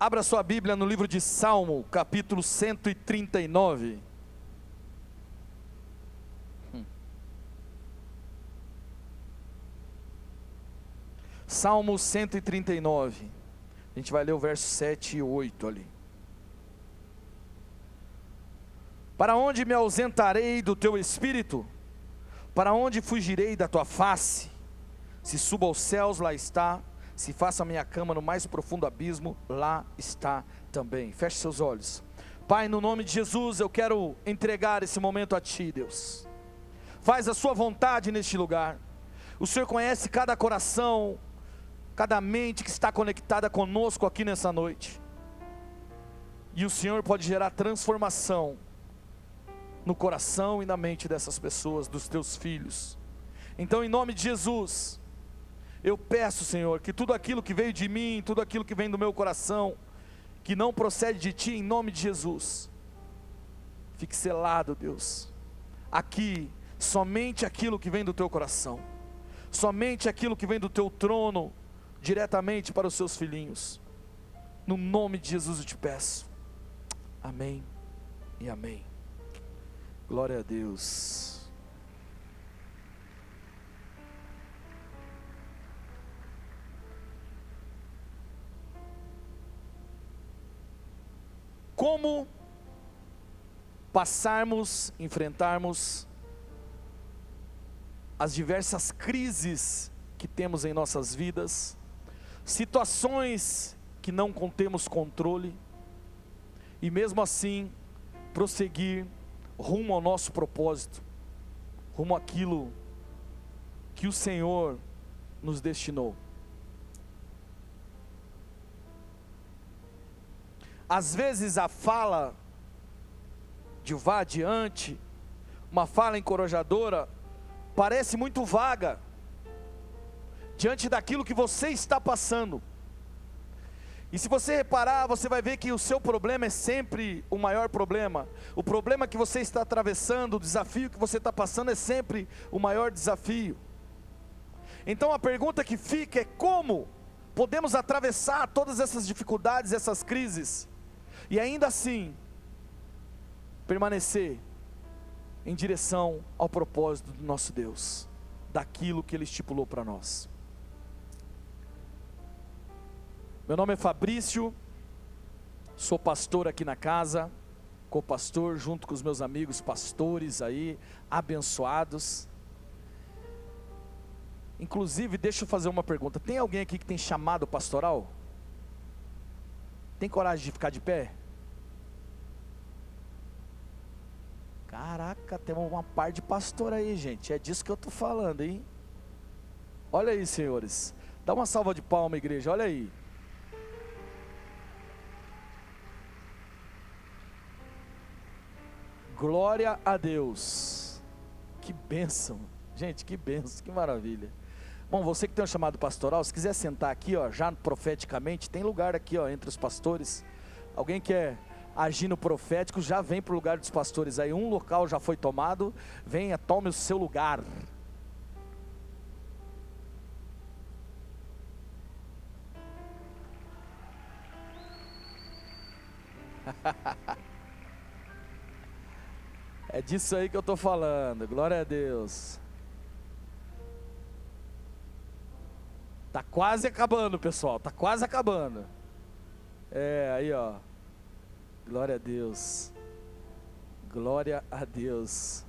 Abra sua Bíblia no livro de Salmo, capítulo 139. Salmo 139. A gente vai ler o verso 7 e 8 ali. Para onde me ausentarei do teu espírito? Para onde fugirei da tua face? Se subo aos céus, lá está. Se faço a minha cama no mais profundo abismo, lá está também. Feche seus olhos. Pai, no nome de Jesus, eu quero entregar esse momento a Ti, Deus. Faz a Sua vontade neste lugar. O Senhor conhece cada coração, cada mente que está conectada conosco aqui nessa noite. E o Senhor pode gerar transformação no coração e na mente dessas pessoas, dos Teus filhos. Então, em nome de Jesus, eu peço, Senhor, que tudo aquilo que veio de mim, tudo aquilo que vem do meu coração, que não procede de Ti, em nome de Jesus, fique selado, Deus. Aqui, somente aquilo que vem do Teu coração, somente aquilo que vem do Teu trono, diretamente para os Seus filhinhos. No nome de Jesus eu te peço. Amém e amém. Glória a Deus. Como enfrentarmos as diversas crises que temos em nossas vidas, situações que não contemos controle, e mesmo assim prosseguir rumo ao nosso propósito, rumo àquilo que o Senhor nos destinou. Às vezes a fala de vá adiante, uma fala encorajadora, parece muito vaga, diante daquilo que você está passando. E se você reparar, você vai ver que o seu problema é sempre o maior problema. O problema que você está atravessando, o desafio que você está passando é sempre o maior desafio. Então a pergunta que fica é: como podemos atravessar todas essas dificuldades, essas crises, e ainda assim permanecer em direção ao propósito do nosso Deus, daquilo que Ele estipulou para nós? Meu nome é Fabrício, sou pastor aqui na casa, co-pastor junto com os meus amigos pastores aí, abençoados. Inclusive, deixa eu fazer uma pergunta: tem alguém aqui que tem chamado pastoral? Tem coragem de ficar de pé? Caraca, tem uma par de pastor aí, gente, é disso que eu estou falando, hein? Olha aí, senhores, dá uma salva de palmas, igreja, olha aí. Glória a Deus, que bênção, gente, que bênção, que maravilha. Bom, você que tem um chamado pastoral, se quiser sentar aqui, ó, já profeticamente, tem lugar aqui, ó, entre os pastores. Alguém quer agir no profético, já vem para o lugar dos pastores aí, um local já foi tomado, venha, tome o seu lugar. É disso aí que eu estou falando, glória a Deus. Está quase acabando, pessoal, está quase acabando. É, aí ó, glória a Deus, glória a Deus.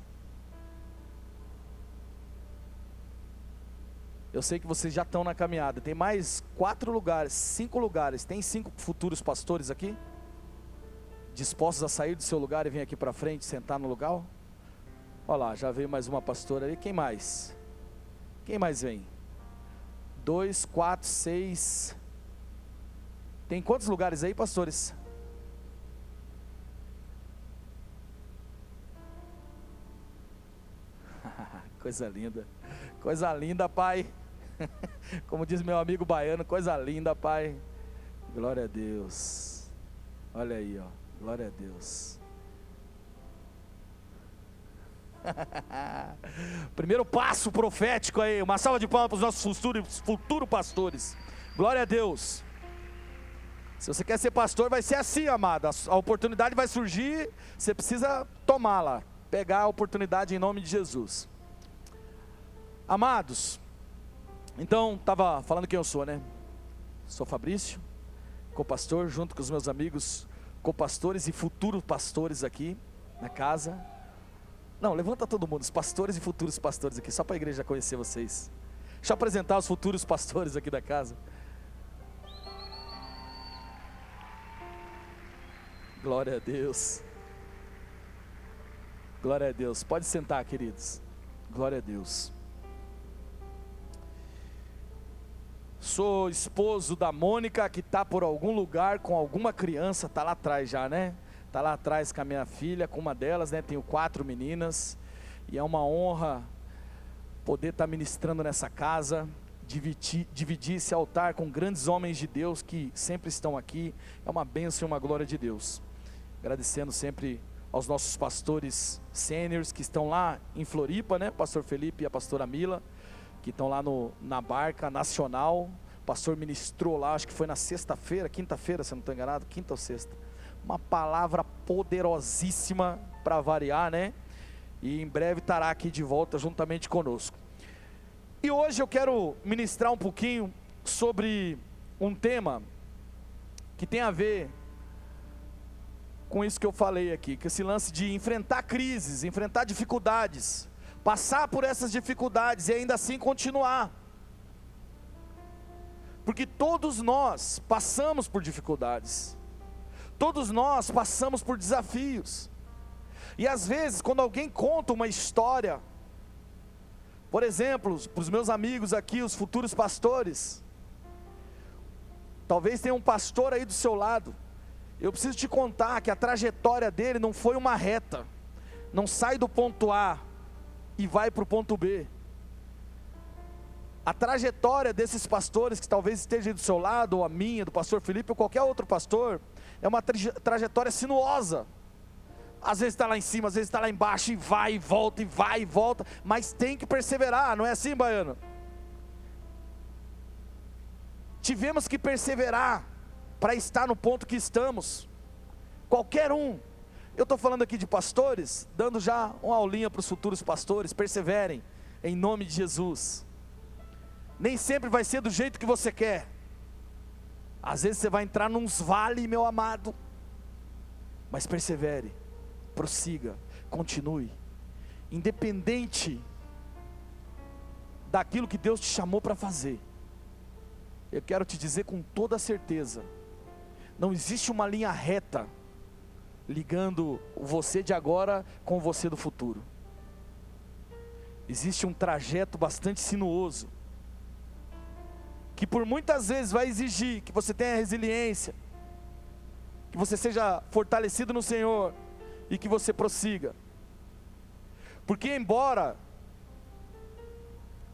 Eu sei que vocês já estão na caminhada, tem mais 4 lugares, 5 lugares, tem 5 futuros pastores aqui? Dispostos a sair do seu lugar e vir aqui para frente, sentar no lugar? Olha lá, já veio mais uma pastora ali. Quem mais? Quem mais vem? 2, 4, 6. Tem quantos lugares aí, pastores? Coisa linda, pai. Como diz meu amigo baiano, coisa linda, pai. Glória a Deus. Olha aí, ó. Glória a Deus. Primeiro passo profético aí, uma salva de palmas para os nossos futuros pastores. Glória a Deus. Se você quer ser pastor, vai ser assim, amado. A oportunidade vai surgir, você precisa tomá-la, pegar a oportunidade em nome de Jesus. Amados, então, estava falando quem eu sou, né? Sou Fabrício, co-pastor, junto com os meus amigos, co-pastores e futuros pastores aqui na casa. Não, levanta todo mundo, os pastores e futuros pastores aqui, só para a igreja conhecer vocês. Deixa eu apresentar os futuros pastores aqui da casa. Glória a Deus. Glória a Deus. Pode sentar, queridos. Glória a Deus. Sou esposo da Mônica, que está por algum lugar com alguma criança, está lá atrás já, né? Está lá atrás com a minha filha, com uma delas, né? Tenho 4 meninas, e é uma honra poder estar ministrando nessa casa, dividir esse altar com grandes homens de Deus que sempre estão aqui. É uma bênção e uma glória de Deus. Agradecendo sempre aos nossos pastores sêniores que estão lá em Floripa, né? Pastor Felipe e a pastora Mila, que estão lá na barca nacional. O pastor ministrou lá, acho que foi na sexta-feira, quinta-feira, se eu não estou enganado, quinta ou sexta. Uma palavra poderosíssima para variar, né? E em breve estará aqui de volta juntamente conosco. E hoje eu quero ministrar um pouquinho sobre um tema que tem a ver com isso que eu falei aqui, que esse lance de enfrentar crises, enfrentar dificuldades, passar por essas dificuldades e ainda assim continuar. Porque todos nós passamos por dificuldades, todos nós passamos por desafios, e às vezes quando alguém conta uma história, por exemplo, para os meus amigos aqui, os futuros pastores, talvez tenha um pastor aí do seu lado, eu preciso te contar que a trajetória dele não foi uma reta, não sai do ponto A e vai para o ponto B. A trajetória desses pastores que talvez esteja aí do seu lado, ou a minha, do pastor Felipe, ou qualquer outro pastor, é uma trajetória sinuosa. Às vezes está lá em cima, às vezes está lá embaixo, e vai e volta, mas tem que perseverar, não é assim, baiano? Tivemos que perseverar para estar no ponto que estamos, qualquer um. Eu estou falando aqui de pastores, dando já uma aulinha para os futuros pastores. Perseverem, em nome de Jesus. Nem sempre vai ser do jeito que você quer, às vezes você vai entrar nos vales, meu amado, mas persevere, prossiga, continue, independente daquilo que Deus te chamou para fazer. Eu quero te dizer com toda certeza, não existe uma linha reta ligando você de agora com você do futuro. Existe um trajeto bastante sinuoso, que por muitas vezes vai exigir que você tenha resiliência, que você seja fortalecido no Senhor e que você prossiga. Porque embora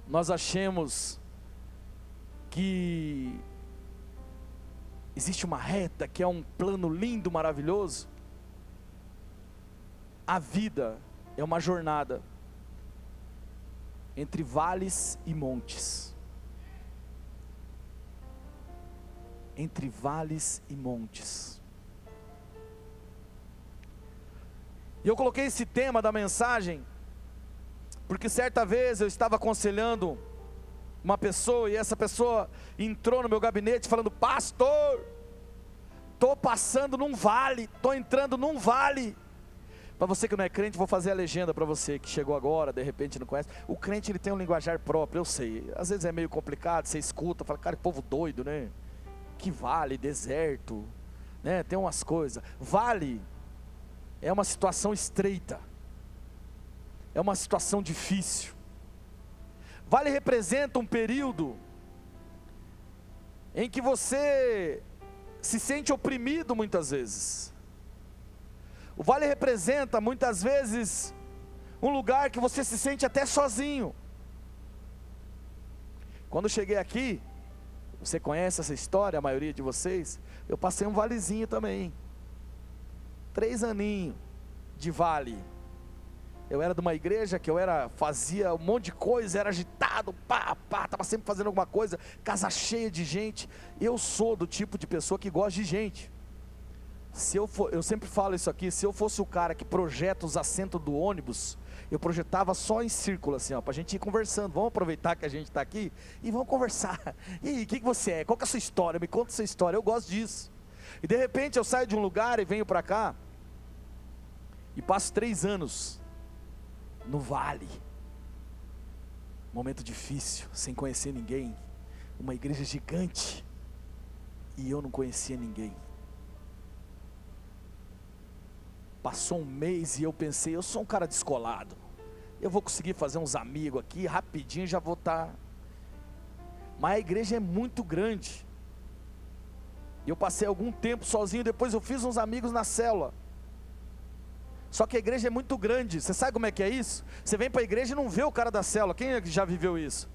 nós achemos que existe uma reta, que é um plano lindo, maravilhoso, a vida é uma jornada entre vales e montes. Entre vales e montes. E eu coloquei esse tema da mensagem, porque certa vez eu estava aconselhando uma pessoa, e essa pessoa entrou no meu gabinete falando: pastor, estou passando num vale, estou entrando num vale. Para você que não é crente, vou fazer a legenda para você que chegou agora, de repente não conhece. O crente, ele tem um linguajar próprio, eu sei, às vezes é meio complicado, você escuta, fala: cara, que povo doido, né? Que vale, deserto, né? Tem umas coisas. Vale é uma situação estreita, é uma situação difícil. Vale representa um período em que você se sente oprimido muitas vezes. O vale representa muitas vezes um lugar que você se sente até sozinho. Quando eu cheguei aqui, você conhece essa história, a maioria de vocês, eu passei um valezinho também, 3 aninhos de vale, Eu era de uma igreja que fazia um monte de coisa, era agitado, estava sempre fazendo alguma coisa, casa cheia de gente. Eu sou do tipo de pessoa que gosta de gente. Eu sempre falo isso aqui, se eu fosse o cara que projeta os assentos do ônibus, eu projetava só em círculo assim, para a gente ir conversando. Vamos aproveitar que a gente está aqui e vamos conversar. E aí, o que você é? Qual que é a sua história? Me conta a sua história, eu gosto disso. E de repente eu saio de um lugar e venho para cá, e passo 3 anos no vale, momento difícil, sem conhecer ninguém, uma igreja gigante, e eu não conhecia ninguém. Passou um mês e eu pensei, eu sou um cara descolado, eu vou conseguir fazer uns amigos aqui, rapidinho já vou estar. Mas a igreja é muito grande, eu passei algum tempo sozinho, depois eu fiz uns amigos na célula. Só que a igreja é muito grande, você sabe como é que é isso? Você vem para a igreja e não vê o cara da célula. Quem é que já viveu isso?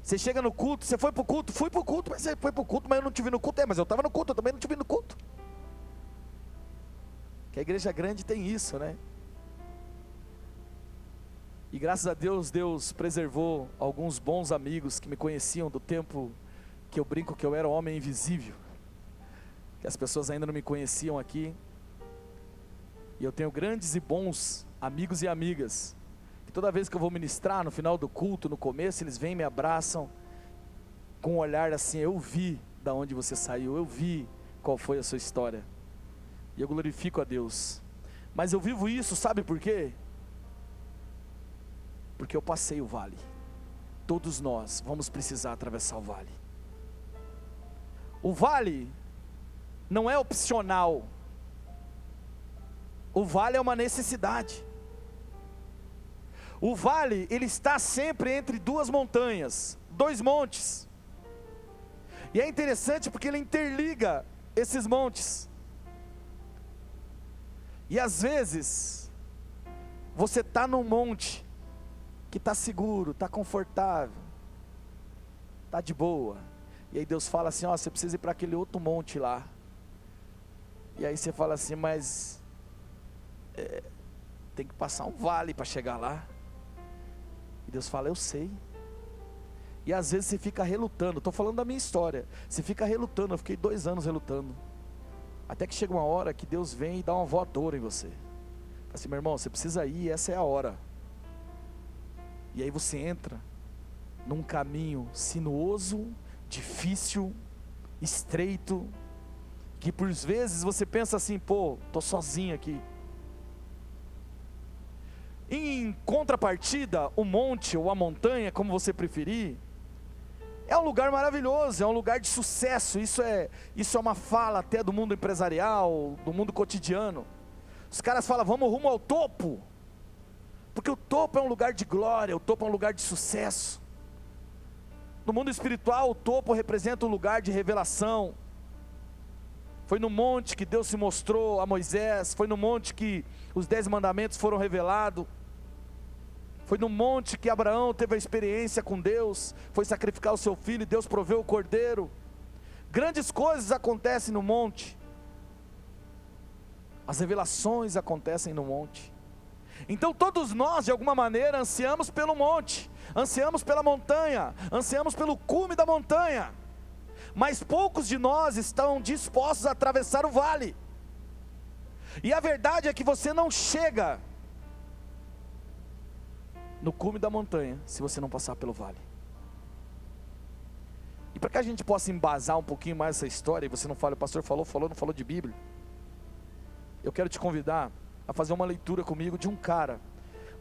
Você chega no culto, você foi para o culto? Fui para o culto, mas você foi para o culto, mas eu não te vi no culto. Mas eu estava no culto, eu também não te vi no culto. Que a igreja grande tem isso, né? E graças a Deus, Deus preservou alguns bons amigos que me conheciam do tempo que eu brinco que eu era homem invisível, que as pessoas ainda não me conheciam aqui. E eu tenho grandes e bons amigos e amigas, que toda vez que eu vou ministrar, no final do culto, no começo, eles vêm e me abraçam, com um olhar assim, eu vi da onde você saiu, eu vi qual foi a sua história, e eu glorifico a Deus. Mas eu vivo isso, sabe por quê? Porque eu passei o vale. Todos nós vamos precisar atravessar o vale. O vale não é opcional, o vale é uma necessidade. O vale, ele está sempre entre 2 montanhas, 2 montes. E é interessante porque ele interliga esses montes. E às vezes, você está num monte que está seguro, está confortável, está de boa. E aí Deus fala assim, você precisa ir para aquele outro monte lá. E aí você fala assim, mas tem que passar um vale para chegar lá. E Deus fala, eu sei. E às vezes você fica relutando, estou falando da minha história, você fica relutando, eu fiquei 2 anos relutando, até que chega uma hora que Deus vem e dá uma voadora em você, fala assim, meu irmão, você precisa ir, essa é a hora. E aí você entra num caminho sinuoso, difícil, estreito, que por vezes você pensa assim, estou sozinho aqui. Em contrapartida, o monte ou a montanha, como você preferir, é um lugar maravilhoso, é um lugar de sucesso. Isso é uma fala até do mundo empresarial, do mundo cotidiano. Os caras falam, vamos rumo ao topo, porque o topo é um lugar de glória, o topo é um lugar de sucesso. No mundo espiritual, o topo representa um lugar de revelação. Foi no monte que Deus se mostrou a Moisés, foi no monte que os 10 mandamentos foram revelados, foi no monte que Abraão teve a experiência com Deus, foi sacrificar o seu filho e Deus proveu o cordeiro. Grandes coisas acontecem no monte, as revelações acontecem no monte. Então todos nós de alguma maneira ansiamos pelo monte, ansiamos pela montanha, ansiamos pelo cume da montanha, mas poucos de nós estão dispostos a atravessar o vale. E a verdade é que você não chega no cume da montanha se você não passar pelo vale. E para que a gente possa embasar um pouquinho mais essa história, e você não fale, o pastor falou, não falou de Bíblia, eu quero te convidar a fazer uma leitura comigo de um cara.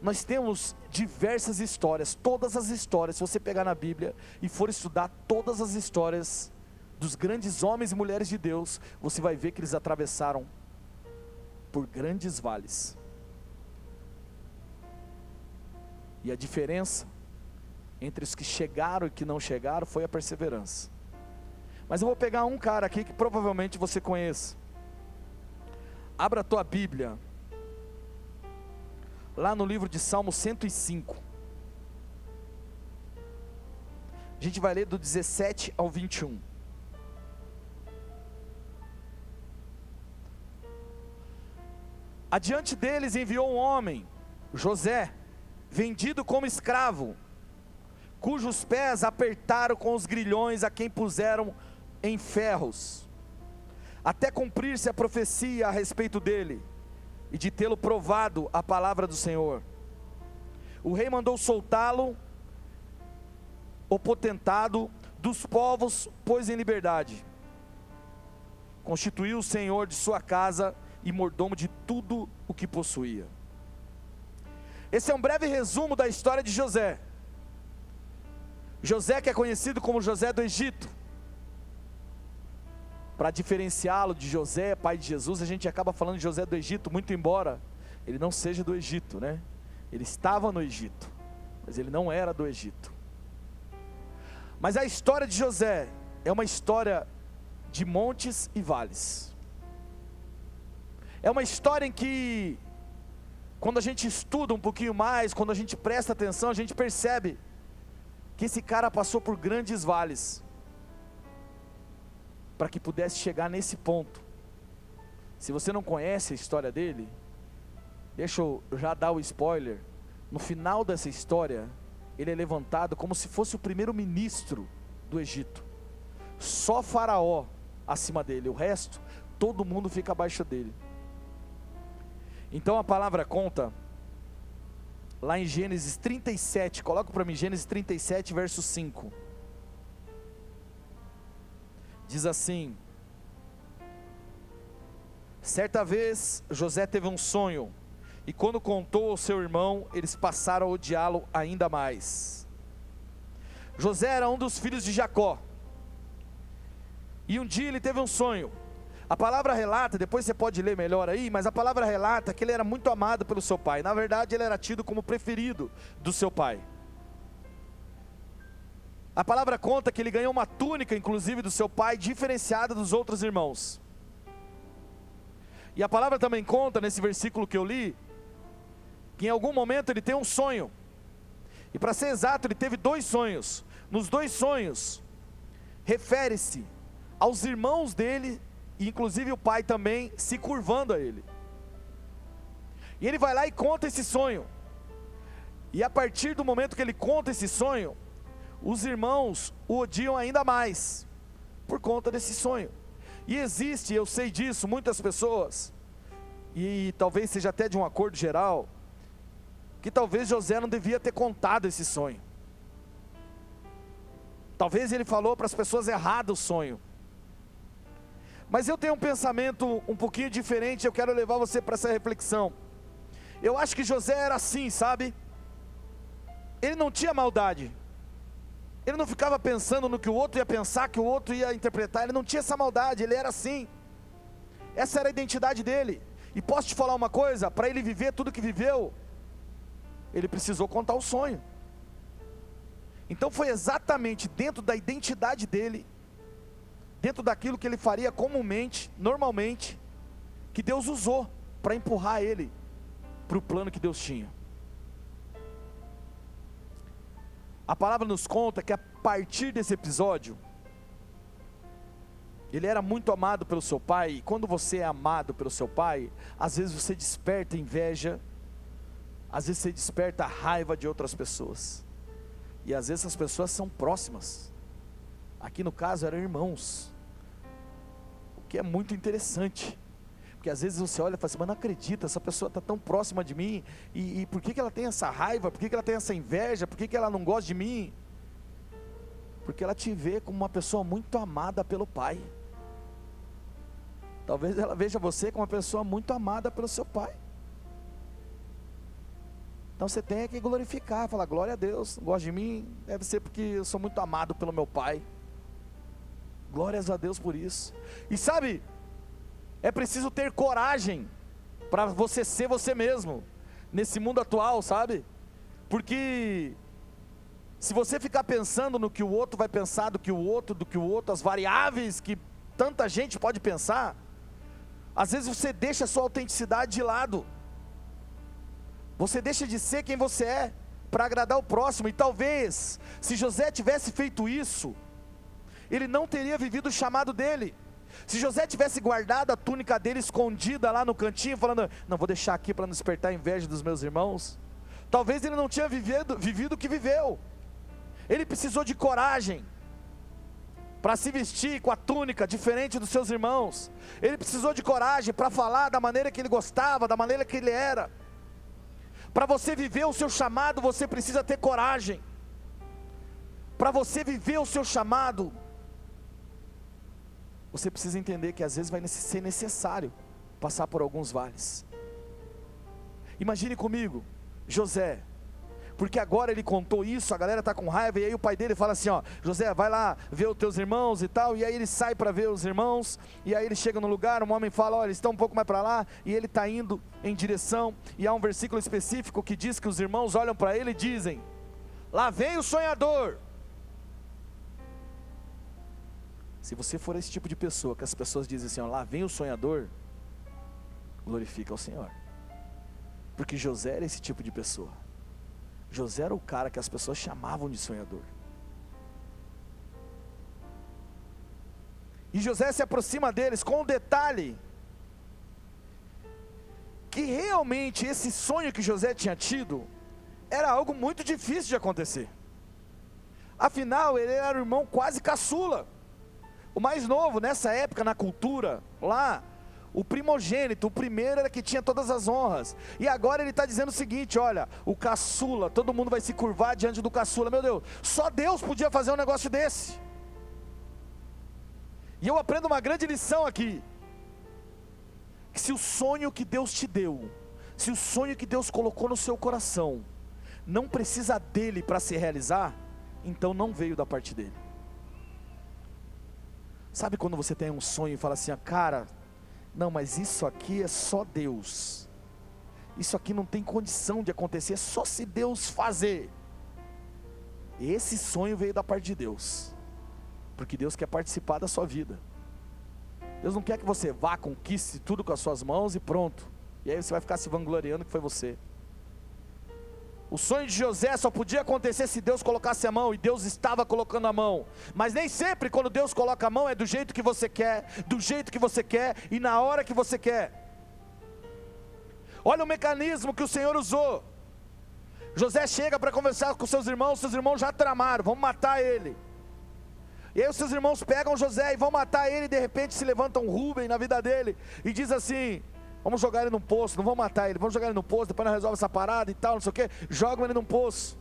Nós temos diversas histórias, todas as histórias, se você pegar na Bíblia e for estudar todas as histórias dos grandes homens e mulheres de Deus, você vai ver que eles atravessaram por grandes vales. E a diferença entre os que chegaram e que não chegaram foi a perseverança. Mas eu vou pegar um cara aqui que provavelmente você conhece. Abra a tua Bíblia lá no livro de Salmo 105. A gente vai ler do 17 ao 21. Adiante deles enviou um homem José, vendido como escravo, cujos pés apertaram com os grilhões a quem puseram em ferros, até cumprir-se a profecia a respeito dele, e de tê-lo provado a palavra do Senhor. O rei mandou soltá-lo, o potentado dos povos pôs em liberdade, constituiu o senhor de sua casa e mordomo de tudo o que possuía. Esse é um breve resumo da história de José. José, que é conhecido como José do Egito. Para diferenciá-lo de José, pai de Jesus, a gente acaba falando de José do Egito, muito embora ele não seja do Egito, né? Ele estava no Egito, mas ele não era do Egito. Mas a história de José é uma história de montes e vales. É uma história em que, quando a gente estuda um pouquinho mais, quando a gente presta atenção, a gente percebe que esse cara passou por grandes vales, para que pudesse chegar nesse ponto. Se você não conhece a história dele, deixa eu já dar o spoiler. No final dessa história, ele é levantado como se fosse o primeiro-ministro do Egito. Só Faraó acima dele, o resto, todo mundo fica abaixo dele. Então a palavra conta, lá em Gênesis 37, coloca para mim, Gênesis 37, verso 5. Diz assim: certa vez José teve um sonho, e quando contou ao seu irmão, eles passaram a odiá-lo ainda mais. José era um dos filhos de Jacó, e um dia ele teve um sonho. A palavra relata, depois você pode ler melhor aí, mas a palavra relata que ele era muito amado pelo seu pai. Na verdade, ele era tido como preferido do seu pai. A palavra conta que ele ganhou uma túnica, inclusive do seu pai, diferenciada dos outros irmãos. E a palavra também conta, nesse versículo que eu li, que em algum momento ele tem um sonho. E para ser exato, ele teve 2 sonhos. Nos 2 sonhos, refere-se aos irmãos dele, e inclusive o pai também, se curvando a ele. E ele vai lá e conta esse sonho. E a partir do momento que ele conta esse sonho, os irmãos o odiam ainda mais, por conta desse sonho. E existe, eu sei disso, muitas pessoas, e talvez seja até de um acordo geral, que talvez José não devia ter contado esse sonho. Talvez ele falou para as pessoas erradas o sonho. Mas eu tenho um pensamento um pouquinho diferente, eu quero levar você para essa reflexão. Eu acho que José era assim, sabe? Ele não tinha maldade. Ele não ficava pensando no que o outro ia pensar, que o outro ia interpretar. Ele não tinha essa maldade, ele era assim. Essa era a identidade dele. E posso te falar uma coisa? Para ele viver tudo que viveu, ele precisou contar o sonho. Então foi exatamente dentro da identidade dele, dentro daquilo que ele faria comumente, normalmente, que Deus usou para empurrar ele para o plano que Deus tinha. A palavra nos conta que a partir desse episódio, ele era muito amado pelo seu pai. E quando você é amado pelo seu pai, às vezes você desperta inveja, às vezes você desperta a raiva de outras pessoas, e às vezes essas pessoas são próximas. Aqui no caso eram irmãos, o que é muito interessante, porque às vezes você olha e fala assim: mas não acredito, essa pessoa está tão próxima de mim, e por que ela tem essa raiva, por que ela tem essa inveja, por que ela não gosta de mim? Porque ela te vê como uma pessoa muito amada pelo pai. Talvez ela veja você como uma pessoa muito amada pelo seu pai. Então você tem que glorificar, falar: glória a Deus, gosta de mim, deve ser porque eu sou muito amado pelo meu pai. Glórias a Deus por isso. E sabe, é preciso ter coragem para você ser você mesmo nesse mundo atual, sabe? Porque se você ficar pensando no que o outro vai pensar do que o outro, as variáveis que tanta gente pode pensar, às vezes você deixa a sua autenticidade de lado. Você deixa de ser quem você é para agradar o próximo. E talvez, se José tivesse feito isso, ele não teria vivido o chamado dele. Se José tivesse guardado a túnica dele escondida lá no cantinho, falando, não, vou deixar aqui para não despertar a inveja dos meus irmãos, talvez ele não tinha vivido o que viveu. Ele precisou de coragem para se vestir com a túnica diferente dos seus irmãos. Ele precisou de coragem para falar da maneira que ele gostava, da maneira que ele era. Para você viver o seu chamado, você precisa ter coragem. Para você viver o seu chamado, você precisa entender que às vezes vai ser necessário passar por alguns vales. Imagine comigo, José, porque agora ele contou isso, a galera está com raiva, e aí o pai dele fala assim, ó, José, vai lá ver os teus irmãos e tal, e aí ele sai para ver os irmãos, e aí ele chega no lugar, um homem fala, olha, eles estão um pouco mais para lá, e ele está indo em direção, e há um versículo específico que diz que os irmãos olham para ele e dizem, lá vem o sonhador. Se você for esse tipo de pessoa, que as pessoas dizem assim, ó, lá vem o sonhador, glorifica ao Senhor, porque José era esse tipo de pessoa. José era o cara que as pessoas chamavam de sonhador. E José se aproxima deles com um detalhe, que realmente esse sonho que José tinha tido, era algo muito difícil de acontecer. Afinal, ele era o irmão quase caçula, o mais novo. Nessa época, na cultura, lá, o primogênito, o primeiro era que tinha todas as honras, e agora ele está dizendo o seguinte, olha, o caçula, todo mundo vai se curvar diante do caçula. Meu Deus, só Deus podia fazer um negócio desse. E eu aprendo uma grande lição aqui, que se o sonho que Deus te deu, se o sonho que Deus colocou no seu coração, não precisa dele para se realizar, então não veio da parte dele. Sabe quando você tem um sonho e fala assim, cara, não, mas isso aqui é só Deus, isso aqui não tem condição de acontecer, é só se Deus fazer. Esse sonho veio da parte de Deus, porque Deus quer participar da sua vida. Deus não quer que você vá, conquiste tudo com as suas mãos e pronto, e aí você vai ficar se vangloriando que foi você. O sonho de José só podia acontecer se Deus colocasse a mão, e Deus estava colocando a mão, mas nem sempre quando Deus coloca a mão é do jeito que você quer, do jeito que você quer, e na hora que você quer. Olha o mecanismo que o Senhor usou. José chega para conversar com seus irmãos já tramaram, vão matar ele, e aí os seus irmãos pegam José e vão matar ele, e de repente se levanta um Rúben na vida dele, e diz assim, vamos jogar ele num poço, não vamos matar ele, vamos jogar ele num poço, depois nós resolve essa parada e tal, não sei o que, jogam ele num poço.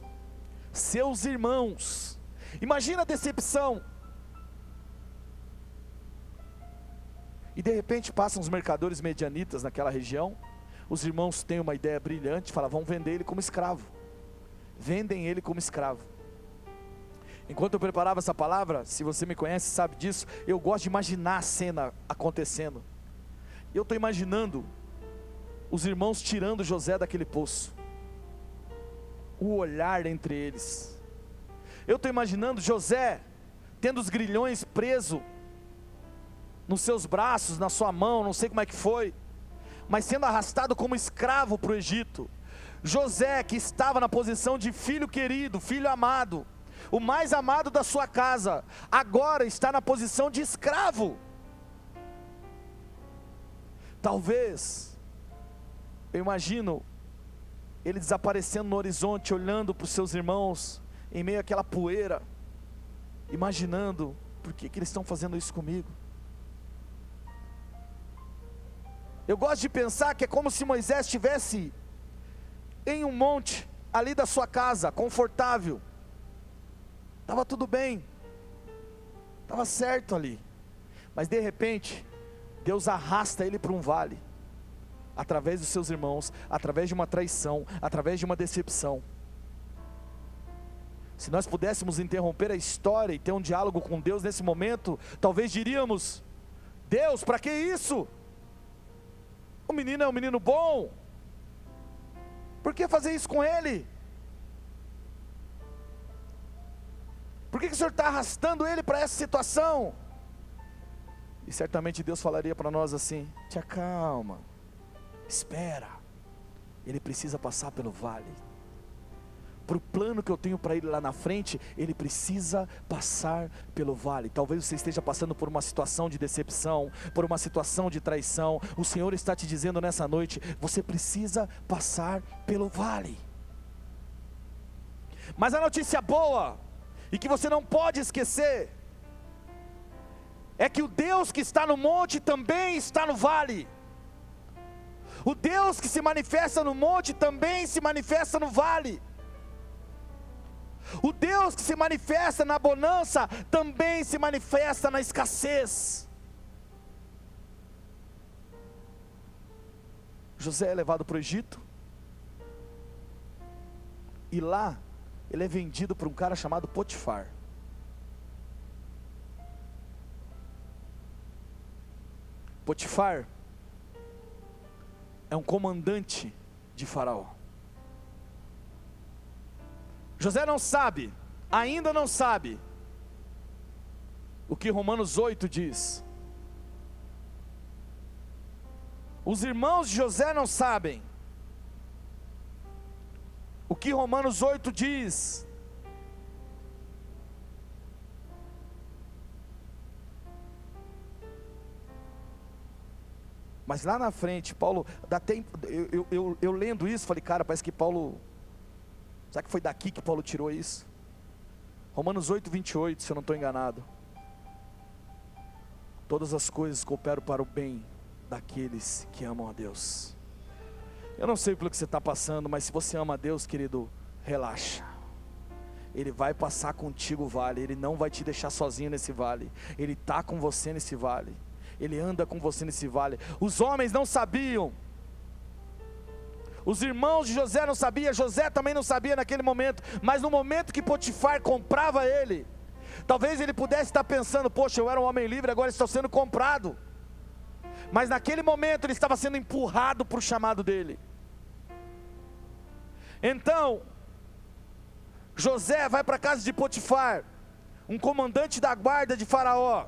Seus irmãos, imagina a decepção. E de repente passam os mercadores medianitas naquela região, os irmãos têm uma ideia brilhante, falam, vamos vender ele como escravo, vendem ele como escravo. Enquanto eu preparava essa palavra, se você me conhece sabe disso, eu gosto de imaginar a cena acontecendo. Eu estou imaginando os irmãos tirando José daquele poço, o olhar entre eles. Eu estou imaginando José tendo os grilhões presos nos seus braços, na sua mão, não sei como é que foi, mas sendo arrastado como escravo para o Egito. José, que estava na posição de filho querido, filho amado, o mais amado da sua casa, agora está na posição de escravo. Talvez, eu imagino, ele desaparecendo no horizonte, olhando para os seus irmãos, em meio àquela poeira, imaginando, por que eles estão fazendo isso comigo? Eu gosto de pensar que é como se Moisés estivesse em um monte, ali da sua casa, confortável, estava tudo bem, estava certo ali, mas de repente, Deus arrasta ele para um vale, através dos seus irmãos, através de uma traição, através de uma decepção. Se nós pudéssemos interromper a história e ter um diálogo com Deus nesse momento, talvez diríamos, Deus, para que isso? O menino é um menino bom, por que fazer isso com ele? Por que o Senhor está arrastando ele para essa situação? E certamente Deus falaria para nós assim, te acalma, espera, ele precisa passar pelo vale, para o plano que eu tenho para ele lá na frente, ele precisa passar pelo vale. Talvez você esteja passando por uma situação de decepção, por uma situação de traição. O Senhor está te dizendo nessa noite, você precisa passar pelo vale. Mas a notícia boa, e que você não pode esquecer, é que o Deus que está no monte também está no vale. O Deus que se manifesta no monte também se manifesta no vale. O Deus que se manifesta na bonança também se manifesta na escassez. José é levado para o Egito, e lá ele é vendido por um cara chamado Potifar. Potifar é um comandante de Faraó. José não sabe, ainda não sabe, o que Romanos 8 diz. Os irmãos de José não sabem o que Romanos 8 diz. Mas lá na frente, Paulo, dá tempo, eu lendo isso, falei, cara, parece que Paulo, será que foi daqui que Paulo tirou isso? Romanos 8, 28, se eu não estou enganado. Todas as coisas cooperam para o bem daqueles que amam a Deus. Eu não sei pelo que você está passando, mas se você ama a Deus, querido, relaxa. Ele vai passar contigo o vale, Ele não vai te deixar sozinho nesse vale. Ele está com você nesse vale. Ele anda com você nesse vale. Os homens não sabiam. Os irmãos de José não sabiam. José também não sabia naquele momento. Mas no momento que Potifar comprava ele, talvez ele pudesse estar pensando, poxa, eu era um homem livre, agora estou sendo comprado. Mas naquele momento ele estava sendo empurrado para o chamado dele. Então José vai para a casa de Potifar, um comandante da guarda de Faraó.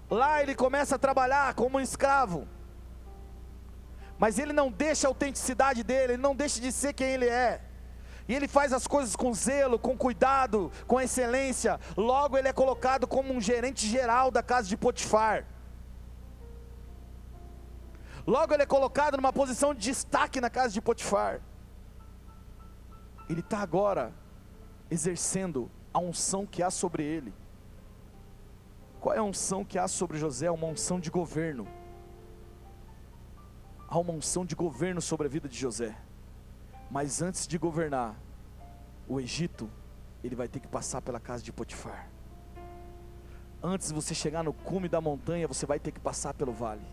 Lá ele começa a trabalhar como um escravo, mas ele não deixa a autenticidade dele, ele não deixa de ser quem ele é, e ele faz as coisas com zelo, com cuidado, com excelência. Logo ele é colocado como um gerente geral da casa de Potifar. Logo ele é colocado numa posição de destaque na casa de Potifar. Ele está agora exercendo a unção que há sobre ele. Qual é a unção que há sobre José? Uma unção de governo. Há uma unção de governo sobre a vida de José. Mas antes de governar o Egito, ele vai ter que passar pela casa de Potifar. Antes de você chegar no cume da montanha, você vai ter que passar pelo vale.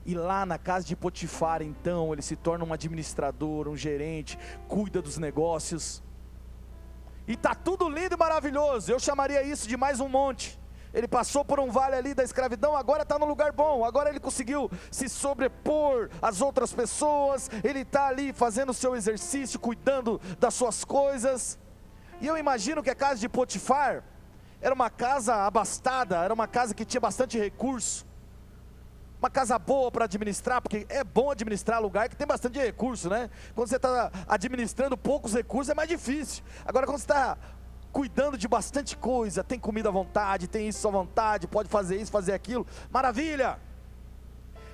E lá na casa de Potifar, então, ele se torna um administrador, um gerente, cuida dos negócios. E está tudo lindo e maravilhoso. Eu chamaria isso de mais um monte. Ele passou por um vale ali da escravidão, agora está num lugar bom. Agora ele conseguiu se sobrepor às outras pessoas. Ele está ali fazendo o seu exercício, cuidando das suas coisas. E eu imagino que a casa de Potifar era uma casa abastada, era uma casa que tinha bastante recurso. Uma casa boa para administrar, porque é bom administrar lugar que tem bastante recurso, né? Quando você está administrando poucos recursos é mais difícil. Agora quando você está cuidando de bastante coisa, tem comida à vontade, tem isso à vontade, pode fazer isso, fazer aquilo, maravilha.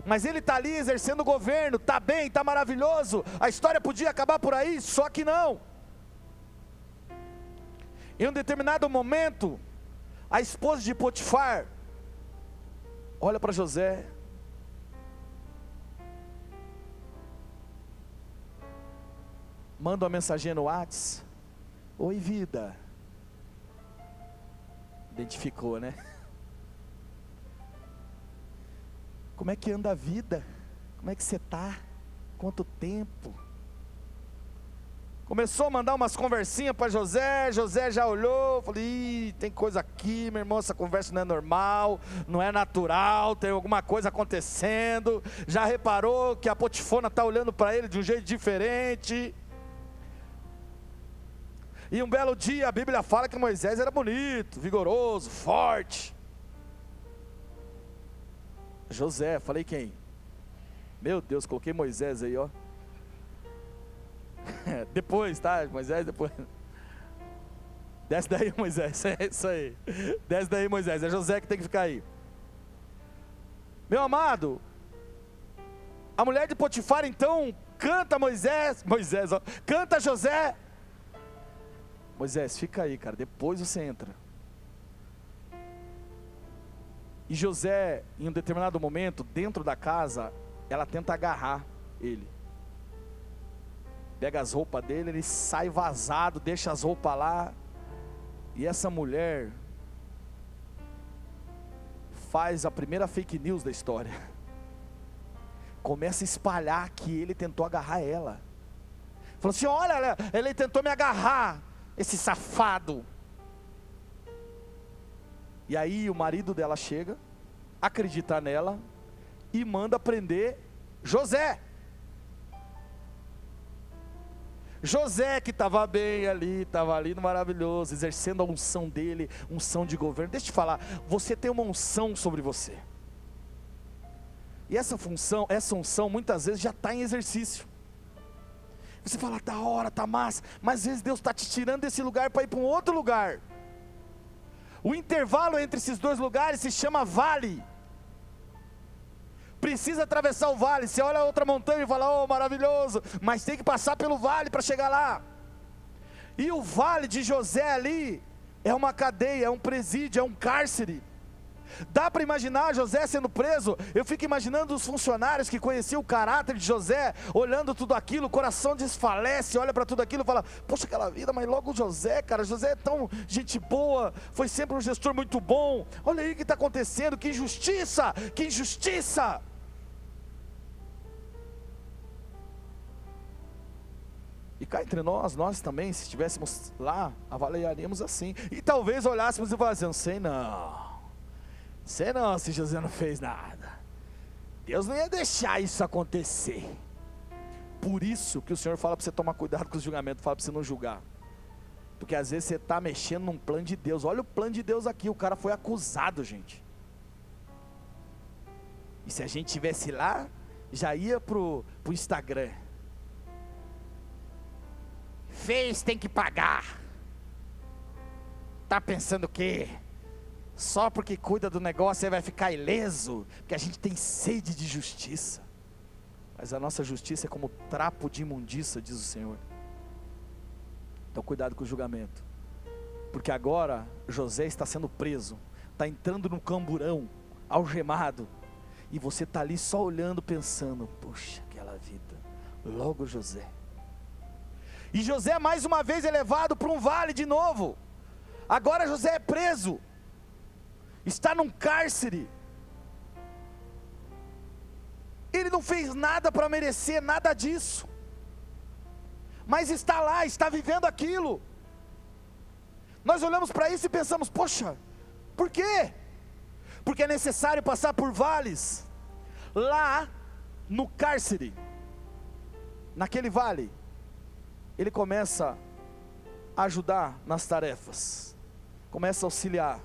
Mas ele está ali exercendo o governo, está bem, está maravilhoso. A história podia acabar por aí, só que não. Em um determinado momento, a esposa de Potifar olha para José, manda uma mensagem no WhatsApp: oi vida. Identificou, né? Como é que anda a vida? Como é que você está? Quanto tempo? Começou a mandar umas conversinhas para José. José já olhou, falou: ih, tem coisa aqui, meu irmão, essa conversa não é normal, não é natural, tem alguma coisa acontecendo. Já reparou que a Potifona está olhando para ele de um jeito diferente. E um belo dia a Bíblia fala que Moisés era bonito, vigoroso, forte. José, falei quem? Meu Deus, coloquei Moisés aí, ó. Depois, tá? Moisés depois. Desce daí, Moisés. É isso aí. Desce daí, Moisés. É José que tem que ficar aí. Meu amado, a mulher de Potifar então canta Moisés, ó, canta José. Moisés, fica aí, cara, depois você entra. E José, em um determinado momento, dentro da casa, ela tenta agarrar ele. Pega as roupas dele, ele sai vazado, deixa as roupas lá. E essa mulher faz a primeira fake news da história. Começa a espalhar que ele tentou agarrar ela. Falou assim: olha, ele tentou me agarrar, esse safado. E aí o marido dela chega, acredita nela e manda prender José. José que estava bem ali, estava ali no maravilhoso, exercendo a unção dele, unção de governo. Deixa eu te falar, você tem uma unção sobre você. E essa unção muitas vezes já está em exercício. Você fala, da hora, tá massa, mas às vezes Deus está te tirando desse lugar para ir para um outro lugar. O intervalo entre esses dois lugares se chama vale. Precisa atravessar o vale. Você olha a outra montanha e fala, oh, maravilhoso, mas tem que passar pelo vale para chegar lá. E o vale de José ali é uma cadeia, é um presídio, é um cárcere. Dá para imaginar José sendo preso? Eu fico imaginando os funcionários que conheciam o caráter de José, olhando tudo aquilo, o coração desfalece, olha para tudo aquilo e fala, poxa, aquela vida, mas logo o José, cara, José é tão gente boa, foi sempre um gestor muito bom, olha aí o que está acontecendo, que injustiça, que injustiça. E cá entre nós também, se estivéssemos lá, avaliaríamos assim, e talvez olhássemos e falassemos, sei não se José não fez nada, Deus não ia deixar isso acontecer. Por isso que o Senhor fala para você tomar cuidado com os julgamentos, fala para você não julgar, porque às vezes você está mexendo num plano de Deus. Olha o plano de Deus aqui, o cara foi acusado, gente, e se a gente estivesse lá, já ia pro Instagram, fez, tem que pagar, tá pensando o quê? Só porque cuida do negócio aí vai ficar ileso, porque a gente tem sede de justiça, mas a nossa justiça é como trapo de imundícia, diz o Senhor. Então cuidado com o julgamento, porque agora José está sendo preso, está entrando no camburão, algemado, e você está ali só olhando, pensando, poxa, aquela vida, logo José. E José mais uma vez é levado para um vale de novo. Agora José é preso, está num cárcere. Ele não fez nada para merecer nada disso, mas está lá, está vivendo aquilo. Nós olhamos para isso e pensamos, poxa, por quê? Porque é necessário passar por vales. Lá no cárcere, naquele vale, ele começa a ajudar nas tarefas, começa a auxiliar.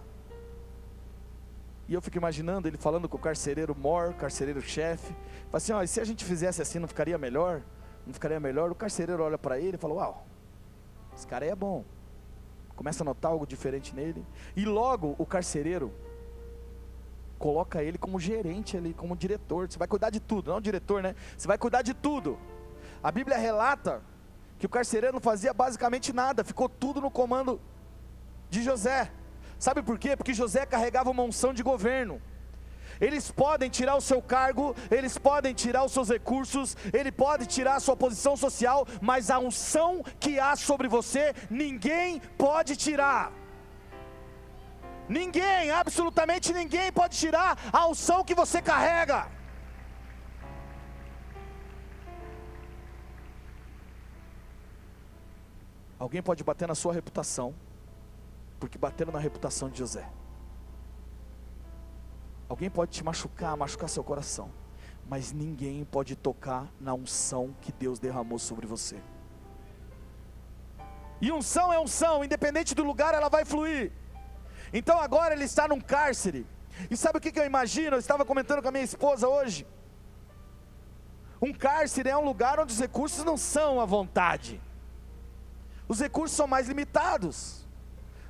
E eu fico imaginando ele falando com o carcereiro mor, carcereiro-chefe, fala assim, ó, e se a gente fizesse assim, não ficaria melhor? Não ficaria melhor? O carcereiro olha para ele e fala, uau, esse cara aí é bom. Começa a notar algo diferente nele, e logo o carcereiro coloca ele como gerente ali, como diretor. Você vai cuidar de tudo, não diretor, né? Você vai cuidar de tudo. A Bíblia relata que o carcereiro não fazia basicamente nada, ficou tudo no comando de José. Sabe por quê? Porque José carregava uma unção de governo. Eles podem tirar o seu cargo, eles podem tirar os seus recursos, ele pode tirar a sua posição social, mas a unção que há sobre você, ninguém pode tirar. Ninguém, absolutamente ninguém pode tirar a unção que você carrega. Alguém pode bater na sua reputação, porque bateram na reputação de José. Alguém pode te machucar seu coração, mas ninguém pode tocar na unção que Deus derramou sobre você. E unção é unção, independente do lugar ela vai fluir. Então agora ele está num cárcere, e sabe o que eu imagino? Eu estava comentando com a minha esposa hoje. Um cárcere é um lugar onde os recursos não são à vontade. Os recursos são mais limitados.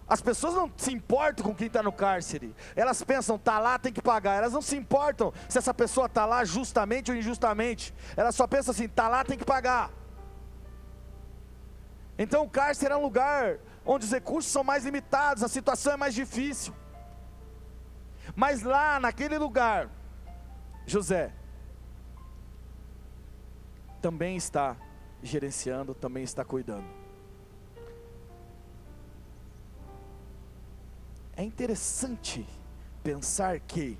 As pessoas não se importam com quem está no cárcere. Elas pensam, está lá, tem que pagar. Elas não se importam se essa pessoa está lá justamente ou injustamente. Elas só pensam assim, está lá, tem que pagar. Então o cárcere é um lugar onde os recursos são mais limitados, a situação é mais difícil. Mas lá naquele lugar, José também está gerenciando, também está cuidando. É interessante pensar que,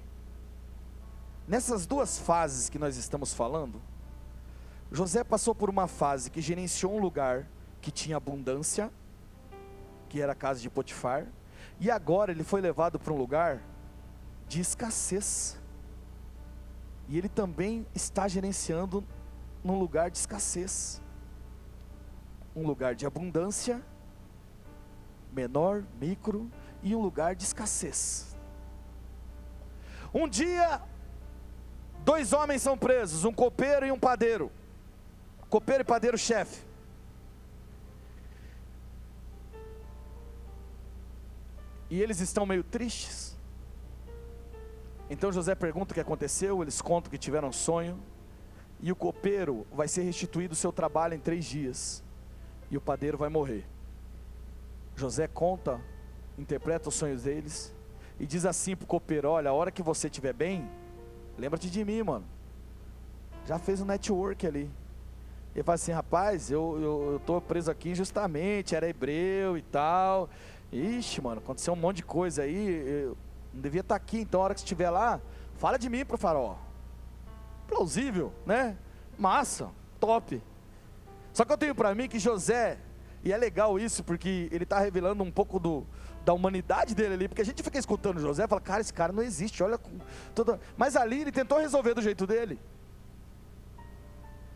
nessas duas fases que nós estamos falando, José passou por uma fase que gerenciou um lugar que tinha abundância, que era a casa de Potifar, e agora ele foi levado para um lugar de escassez, e ele também está gerenciando num lugar de escassez, um lugar de abundância, menor, micro, e um lugar de escassez. Um dia, 2 homens são presos, um copeiro e um padeiro, copeiro e padeiro chefe. E eles estão meio tristes. Então José pergunta o que aconteceu, eles contam que tiveram um sonho, e o copeiro vai ser restituído o seu trabalho em 3 dias, e o padeiro vai morrer. José conta, interpreta os sonhos deles, e diz assim para o copeiro: olha, a hora que você estiver bem, lembra-te de mim, mano. Já fez um network ali. Ele fala assim: rapaz, eu estou preso aqui injustamente, era hebreu e tal. Ixi, mano, aconteceu um monte de coisa aí, eu não devia estar aqui, então a hora que você estiver lá, fala de mim para o faraó. Plausível, né? Massa, top. Só que eu tenho para mim que José, e é legal isso, porque ele está revelando um pouco da humanidade dele ali, porque a gente fica escutando José e fala: cara, esse cara não existe, olha toda... Mas ali ele tentou resolver do jeito dele.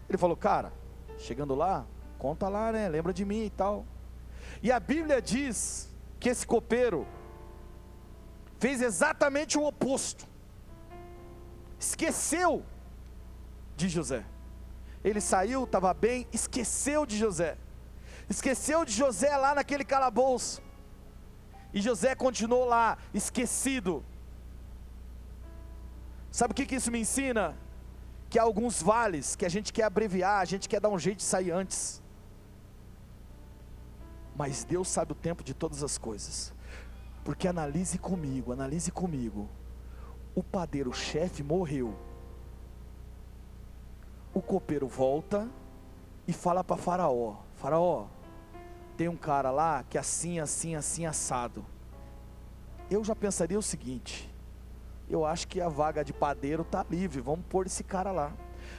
Ele falou: cara, chegando lá, conta lá, né, lembra de mim e tal. E a Bíblia diz que esse copeiro fez exatamente o oposto, esqueceu de José. Ele saiu, estava bem, esqueceu de José, lá naquele calabouço, e José continuou lá, esquecido. Sabe o que isso me ensina? Que há alguns vales que a gente quer abreviar, a gente quer dar um jeito de sair antes, mas Deus sabe o tempo de todas as coisas. Porque analise comigo, o padeiro chefe morreu, o copeiro volta e fala para Faraó: Faraó, tem um cara lá que assim, assado. Eu já pensaria o seguinte: eu acho que a vaga de padeiro está livre, vamos pôr esse cara lá.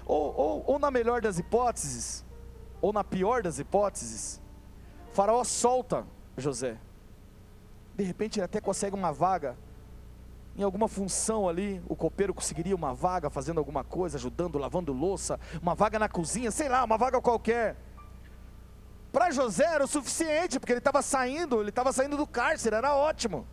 Ou na melhor das hipóteses, ou na pior das hipóteses, Faraó solta José. De repente ele até consegue uma vaga em alguma função ali. O copeiro conseguiria uma vaga fazendo alguma coisa, ajudando, lavando louça, uma vaga na cozinha, sei lá, uma vaga qualquer. Para José era o suficiente, porque ele estava saindo do cárcere, era ótimo.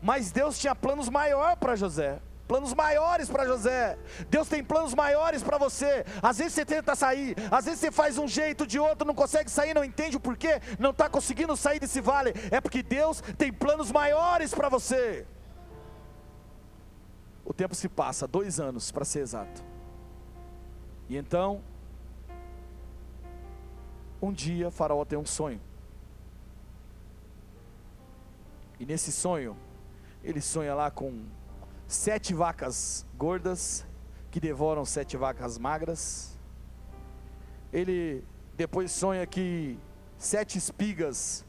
Mas Deus tinha planos maiores para José. Planos maiores para José. Deus tem planos maiores para você. Às vezes você tenta sair, às vezes você faz um jeito, de outro, não consegue sair, não entende o porquê, não está conseguindo sair desse vale. É porque Deus tem planos maiores para você. O tempo se passa, 2 anos para ser exato. E então, um dia Faraó tem um sonho. E nesse sonho, ele sonha lá com 7 vacas gordas que devoram 7 vacas magras. Ele depois sonha que 7 espigas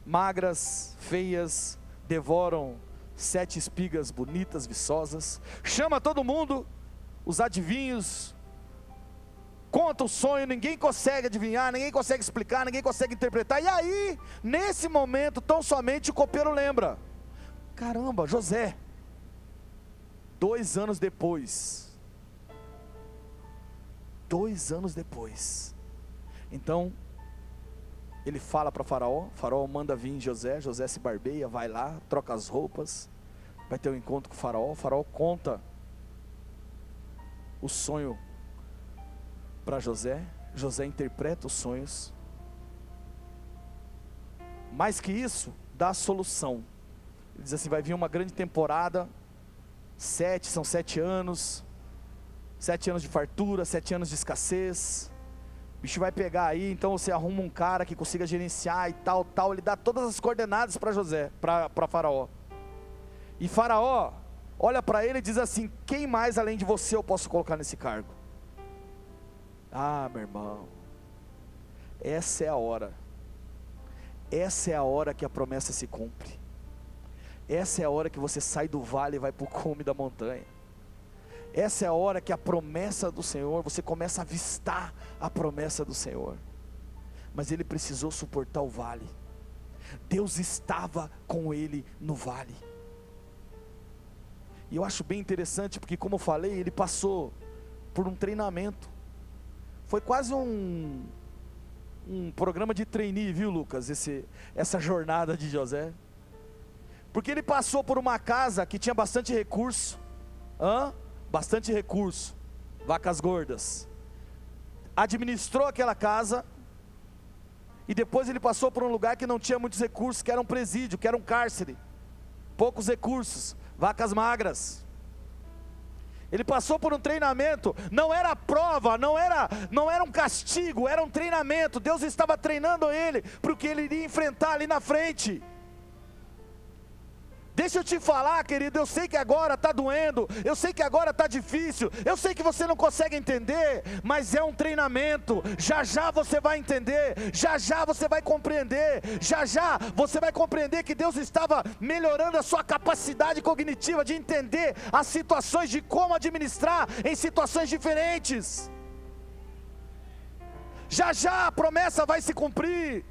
magras, feias, devoram 7 espigas bonitas, viçosas. Chama todo mundo, os adivinhos, conta o sonho, ninguém consegue adivinhar, ninguém consegue explicar, ninguém consegue interpretar. E aí, nesse momento, tão somente o copeiro lembra: caramba, José. 2 anos depois, então, ele fala para Faraó, Faraó manda vir José, José se barbeia, vai lá, troca as roupas, vai ter um encontro com o Faraó conta o sonho para José, José interpreta os sonhos, Mais que isso, dá a solução. Ele diz assim: vai vir uma grande temporada, são 7 anos, 7 anos de fartura, 7 anos de escassez. O bicho vai pegar aí, então você arruma um cara que consiga gerenciar e tal. Ele dá todas as coordenadas para José, para Faraó. E Faraó olha para ele e diz assim: quem mais além de você eu posso colocar nesse cargo? Ah, meu irmão, essa é a hora. Essa é a hora que a promessa se cumpre. Essa é a hora que você sai do vale e vai para o cume da montanha. Essa é a hora que a promessa do Senhor, você começa a avistar a promessa do Senhor. Mas ele precisou suportar o vale. Deus estava com ele no vale. E eu acho bem interessante, porque como eu falei, ele passou por um treinamento. Foi quase um programa de trainee, viu, Lucas? Essa jornada de José. Porque ele passou por uma casa que tinha bastante recurso. Bastante recurso, vacas gordas. Administrou aquela casa. E depois ele passou por um lugar que não tinha muitos recursos, que era um presídio, que era um cárcere. Poucos recursos, vacas magras. Ele passou por um treinamento, não era prova, não era um castigo, era um treinamento. Deus estava treinando ele para o que ele iria enfrentar ali na frente. Deixa eu te falar, querido, eu sei que agora está doendo, eu sei que agora está difícil, eu sei que você não consegue entender, mas é um treinamento. Já já você vai entender, já já você vai compreender, já já você vai compreender que Deus estava melhorando a sua capacidade cognitiva de entender as situações, de como administrar em situações diferentes. Já já a promessa vai se cumprir.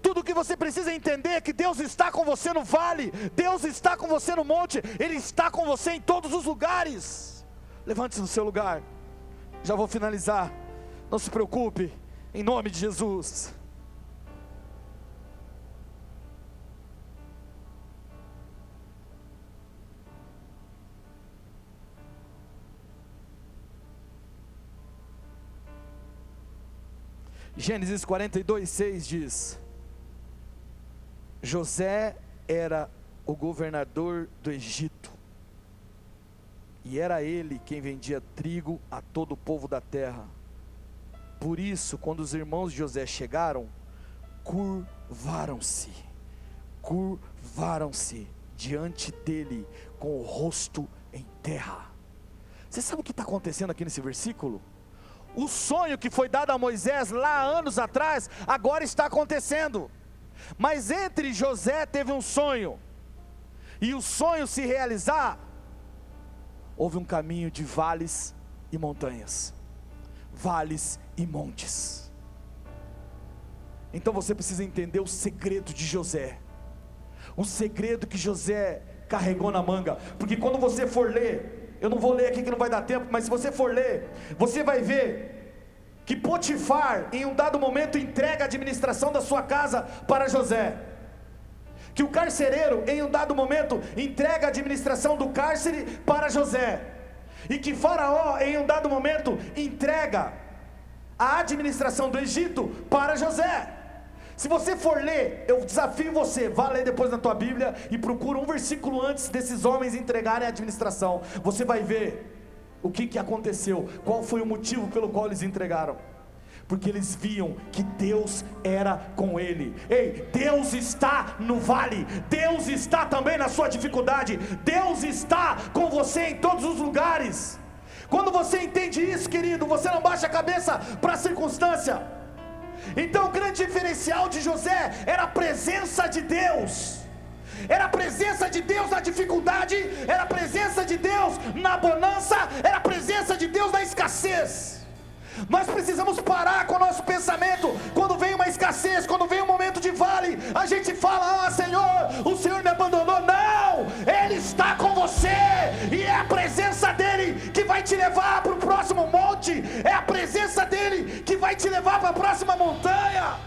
Tudo que você precisa entender é que Deus está com você no vale, Deus está com você no monte, Ele está com você em todos os lugares. Levante-se do seu lugar, já vou finalizar, não se preocupe, em nome de Jesus. Gênesis 42:6 diz: José era o governador do Egito, e era ele quem vendia trigo a todo o povo da terra. Por isso, quando os irmãos de José chegaram, curvaram-se diante dele com o rosto em terra. Você sabe o que está acontecendo aqui nesse versículo? O sonho que foi dado a Moisés lá anos atrás, agora está acontecendo. Mas entre José teve um sonho, e o sonho se realizar, houve um caminho de vales e montanhas, vales e montes. Então você precisa entender o segredo de José, um segredo que José carregou na manga. Porque quando você for ler, eu não vou ler aqui que não vai dar tempo, mas se você for ler, você vai ver que Potifar, em um dado momento, entrega a administração da sua casa para José, que o carcereiro, em um dado momento, entrega a administração do cárcere para José, e que Faraó, em um dado momento, entrega a administração do Egito para José. Se você for ler, eu desafio você, vá ler depois na tua Bíblia e procura um versículo antes desses homens entregarem a administração. Você vai ver o que aconteceu, qual foi o motivo pelo qual eles entregaram. Porque eles viam que Deus era com ele. Ei, Deus está no vale, Deus está também na sua dificuldade, Deus está com você em todos os lugares. Quando você entende isso, querido, você não baixa a cabeça para a circunstância. Então o grande diferencial de José era a presença de Deus. Era a presença de Deus na dificuldade, era a presença de Deus na bonança, era a presença de Deus na escassez. Nós precisamos parar com o nosso pensamento. Quando vem uma escassez, quando vem um momento de vale, a gente fala: ah, Senhor, o Senhor me abandonou. Não, Ele está com você, e é a presença dEle que vai te levar para o próximo monte, é a presença dEle que vai te levar para a próxima montanha.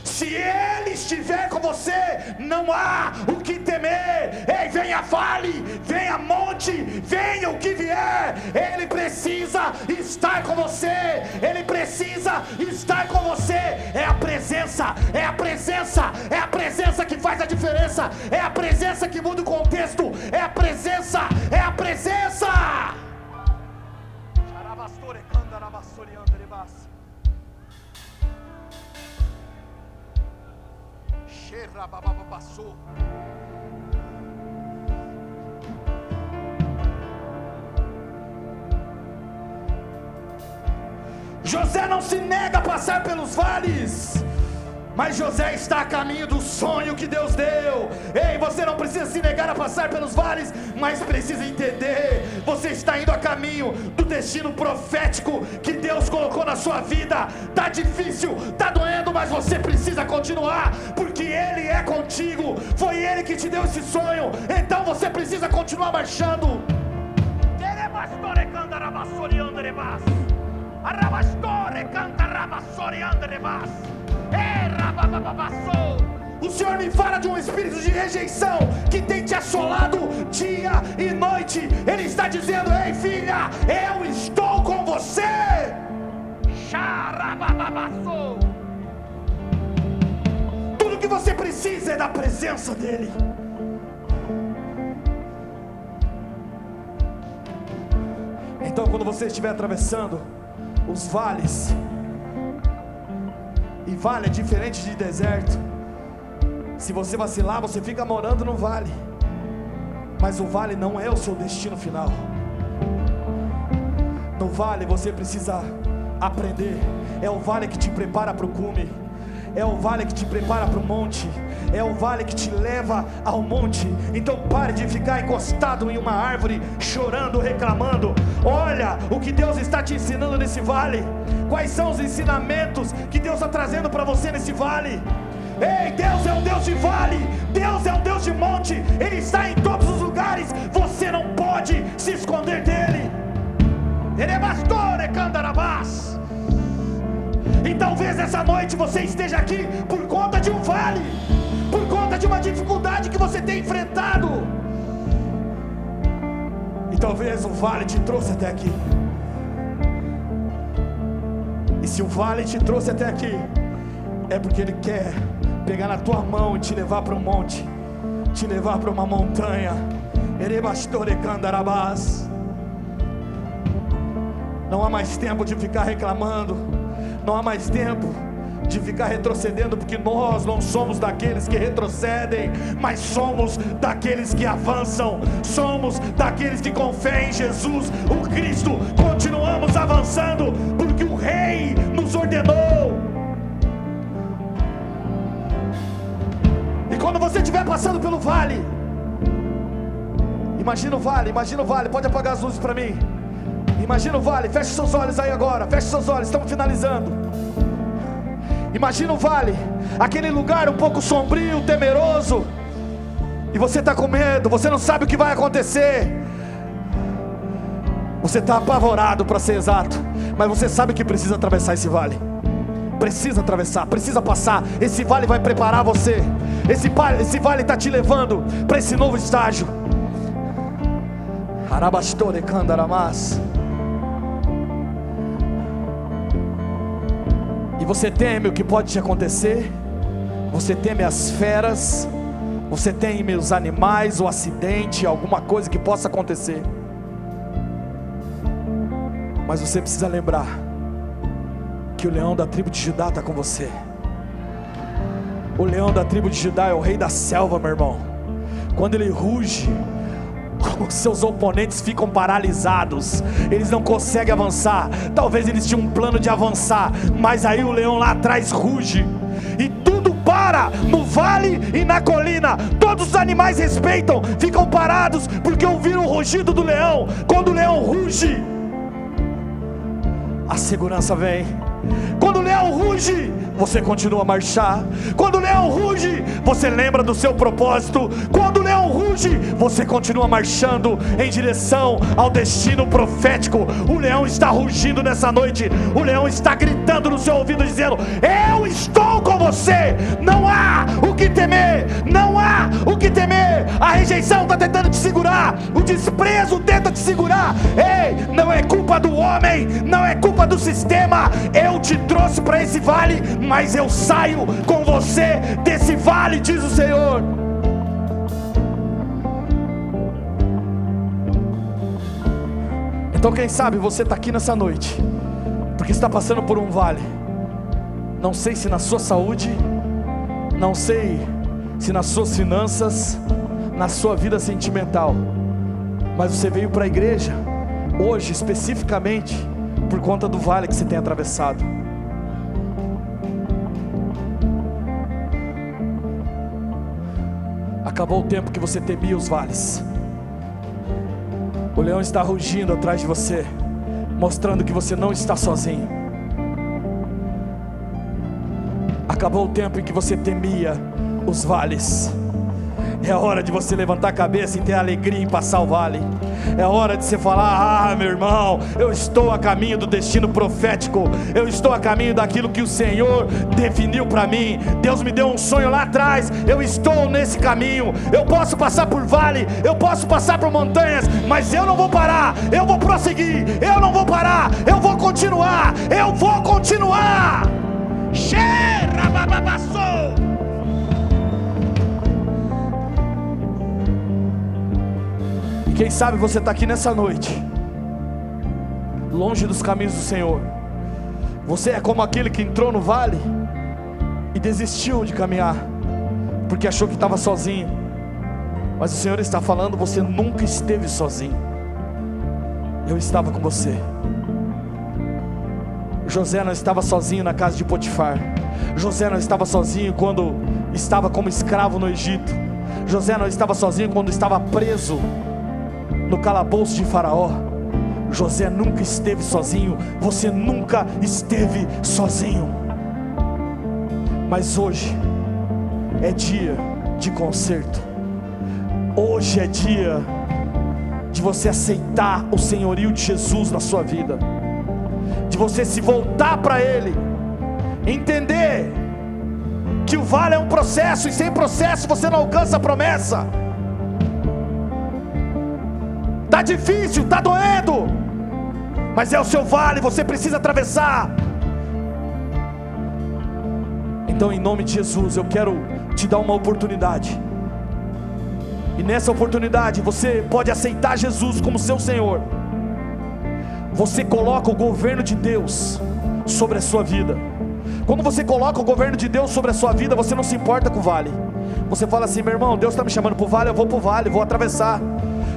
Se Ele estiver com você, não há o que temer. Ei, venha vale, venha monte, venha o que vier, Ele precisa estar com você, Ele precisa estar com você. É a presença, é a presença, é a presença que faz a diferença, é a presença que muda o contexto, é a presença, é a presença. José não se nega a passar pelos vales, mas José está a caminho do sonho que Deus deu. Ei, você não precisa se negar a passar pelos vales, mas precisa entender, você está indo a caminho do destino profético que Deus colocou na sua vida. Tá difícil, tá doendo, mas você precisa continuar, porque Ele é contigo, foi Ele que te deu esse sonho, então você precisa continuar marchando. O Senhor me fala de um espírito de rejeição que tem te assolado dia e noite. Ele está dizendo: ei filha, eu estou com você. Tudo que você precisa é da presença dEle. Então, quando você estiver atravessando os vales, e vale é diferente de deserto. Se você vacilar, você fica morando no vale, mas o vale não é o seu destino final. No vale você precisa aprender. É o vale que te prepara para o cume, é o vale que te prepara para o monte, é o vale que te leva ao monte. Então pare de ficar encostado em uma árvore, chorando, reclamando. Olha o que Deus está te ensinando nesse vale. Quais são os ensinamentos que Deus está trazendo para você nesse vale? Ei, Deus é um Deus de vale, Deus é um Deus de monte, Ele está em todos os lugares, você não pode se esconder dEle. Ele é pastor, é candarabás. E talvez essa noite você esteja aqui por conta de um vale, por conta de uma dificuldade que você tem enfrentado. E talvez o vale te trouxe até aqui. E se o vale te trouxe até aqui, é porque Ele quer pegar na tua mão e te levar para um monte, te levar para uma montanha. Não há mais tempo de ficar reclamando, não há mais tempo de ficar retrocedendo, porque nós não somos daqueles que retrocedem, mas somos daqueles que avançam, somos daqueles que com fé em Jesus, o Cristo, continuamos avançando, porque o Rei nos ordenou. E quando você estiver passando pelo vale, imagina o vale, pode apagar as luzes para mim. Imagina o vale, feche seus olhos aí agora, feche seus olhos, estamos finalizando. Imagina o vale, aquele lugar um pouco sombrio, temeroso, e você está com medo, você não sabe o que vai acontecer, você está apavorado, para ser exato, mas você sabe que precisa atravessar esse vale, precisa atravessar, precisa passar. Esse vale vai preparar você, esse vale está te levando para esse novo estágio. Arabastore Candaramas. E você teme o que pode te acontecer, você teme as feras, você teme os animais, o acidente, alguma coisa que possa acontecer. Mas você precisa lembrar que o leão da tribo de Judá está com você. O leão da tribo de Judá é o rei da selva, meu irmão. Quando ele ruge, os seus oponentes ficam paralisados, eles não conseguem avançar. Talvez eles tinham um plano de avançar, mas aí o leão lá atrás ruge, e tudo para no vale e na colina. Todos os animais respeitam, ficam parados, porque ouviram o rugido do leão. Quando o leão ruge, a segurança vem. Quando o leão ruge, você continua a marchar. Quando o leão ruge, você lembra do seu propósito. Quando o leão ruge, você continua marchando em direção ao destino profético. O leão está rugindo nessa noite. O leão está gritando no seu ouvido, dizendo: eu estou com você. Não há o que temer. Não há o que temer. A rejeição está tentando te segurar. O desprezo tenta te segurar. Ei, não é culpa do homem, não é culpa do sistema. Eu te trouxe para esse vale, mas eu saio com você desse vale, diz o Senhor. Então quem sabe você está aqui nessa noite porque está passando por um vale. Não sei se na sua saúde, não sei se nas suas finanças, na sua vida sentimental, mas você veio para a igreja hoje especificamente por conta do vale que você tem atravessado. Acabou o tempo que você temia os vales. O leão está rugindo atrás de você, mostrando que você não está sozinho. Acabou o tempo em que você temia os vales. É hora de você levantar a cabeça e ter alegria em passar o vale. É hora de você falar: ah, meu irmão, eu estou a caminho do destino profético. Eu estou a caminho daquilo que o Senhor definiu para mim. Deus me deu um sonho lá atrás. Eu estou nesse caminho. Eu posso passar por vale, eu posso passar por montanhas, mas eu não vou parar. Eu vou prosseguir, eu não vou parar. Eu vou continuar, eu vou continuar. Quem sabe você está aqui nessa noite, longe dos caminhos do Senhor. Você é como aquele que entrou no vale e desistiu de caminhar, porque achou que estava sozinho. Mas o Senhor está falando: você nunca esteve sozinho. Eu estava com você. José não estava sozinho na casa de Potifar. José não estava sozinho quando estava como escravo no Egito. José não estava sozinho quando estava preso no calabouço de Faraó. José nunca esteve sozinho. Você nunca esteve sozinho. Mas hoje é dia de conserto. Hoje é dia de você aceitar o senhorio de Jesus na sua vida, de você se voltar para Ele, entender que o vale é um processo, e sem processo você não alcança a promessa. Está difícil, está doendo, mas é o seu vale, você precisa atravessar. Então, em nome de Jesus, eu quero te dar uma oportunidade. E nessa oportunidade você pode aceitar Jesus como seu Senhor. Você coloca o governo de Deus sobre a sua vida. Quando você coloca o governo de Deus sobre a sua vida, você não se importa com o vale. Você fala assim: meu irmão, Deus está me chamando para o vale, eu vou para o vale, vou atravessar.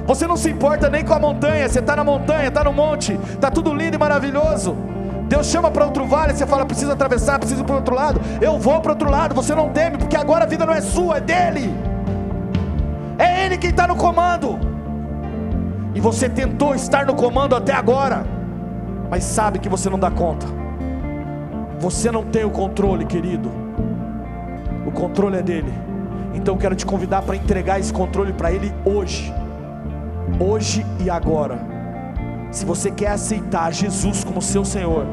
Você não se importa nem com a montanha. Você está na montanha, está no monte, está tudo lindo e maravilhoso. Deus chama para outro vale, você fala: preciso atravessar, preciso ir para o outro lado. Eu vou para o outro lado. Você não teme, porque agora a vida não é sua, é dele. É Ele quem está no comando. E você tentou estar no comando até agora, mas sabe que você não dá conta. Você não tem o controle, querido. O controle é dele. Então eu quero te convidar para entregar esse controle para Ele hoje. Hoje e agora. Se você quer aceitar Jesus como seu Senhor,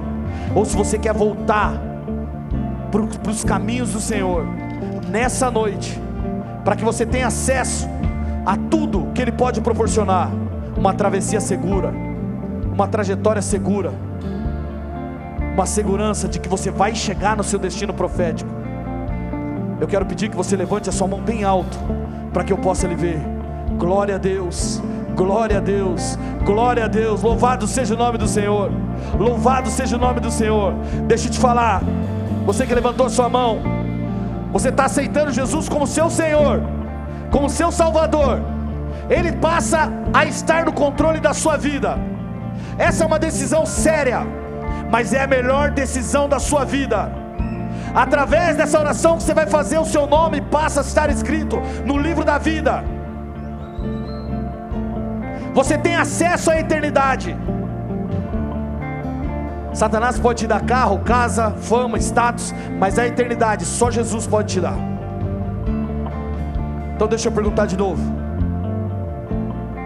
ou se você quer voltar para os caminhos do Senhor, nessa noite, para que você tenha acesso a tudo que Ele pode proporcionar, uma travessia segura, uma trajetória segura, uma segurança de que você vai chegar no seu destino profético. Eu quero pedir que você levante a sua mão bem alto, para que eu possa lhe ver. Glória a Deus, glória a Deus, glória a Deus. Louvado seja o nome do Senhor, louvado seja o nome do Senhor. Deixa eu te falar, você que levantou a sua mão, você está aceitando Jesus como seu Senhor, como seu Salvador. Ele passa a estar no controle da sua vida. Essa é uma decisão séria, mas é a melhor decisão da sua vida. Através dessa oração que você vai fazer, o seu nome passa a estar escrito no livro da vida. Você tem acesso à eternidade. Satanás pode te dar carro, casa, fama, status, mas a eternidade só Jesus pode te dar. Então deixa eu perguntar de novo: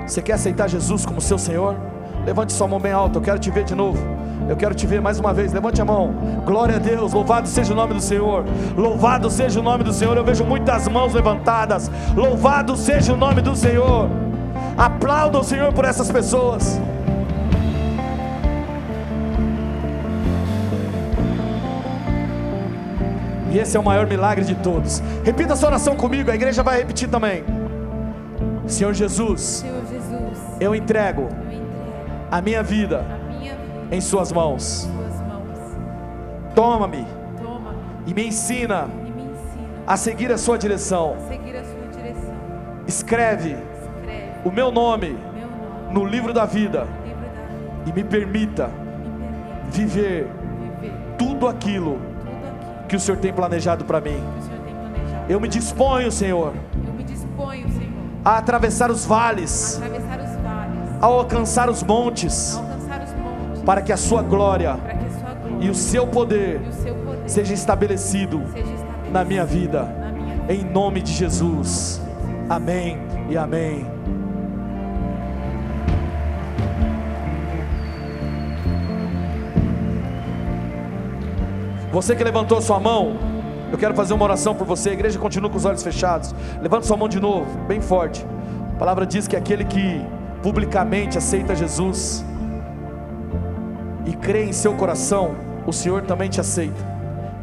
você quer aceitar Jesus como seu Senhor? Levante sua mão bem alta, eu quero te ver de novo. Eu quero te ver mais uma vez, levante a mão. Glória a Deus, louvado seja o nome do Senhor. Louvado seja o nome do Senhor. Eu vejo muitas mãos levantadas. Louvado seja o nome do Senhor. Aplauda o Senhor por essas pessoas. E esse é o maior milagre de todos. Repita essa oração comigo, a igreja vai repetir também. Senhor Jesus, eu entrego a minha vida em suas mãos. Toma-me e me ensina a seguir a sua direção. Escreve o meu nome no livro da vida e me permita viver tudo aquilo que o Senhor tem planejado para mim. Eu me disponho, Senhor, a atravessar os vales, a alcançar os montes, para que a sua glória e o seu poder seja estabelecido na minha vida, em nome de Jesus. Amém e amém. Você que levantou sua mão, eu quero fazer uma oração por você. A igreja continua com os olhos fechados. Levanta sua mão de novo, bem forte. A palavra diz que aquele que publicamente aceita Jesus e crê em seu coração, o Senhor também te aceita.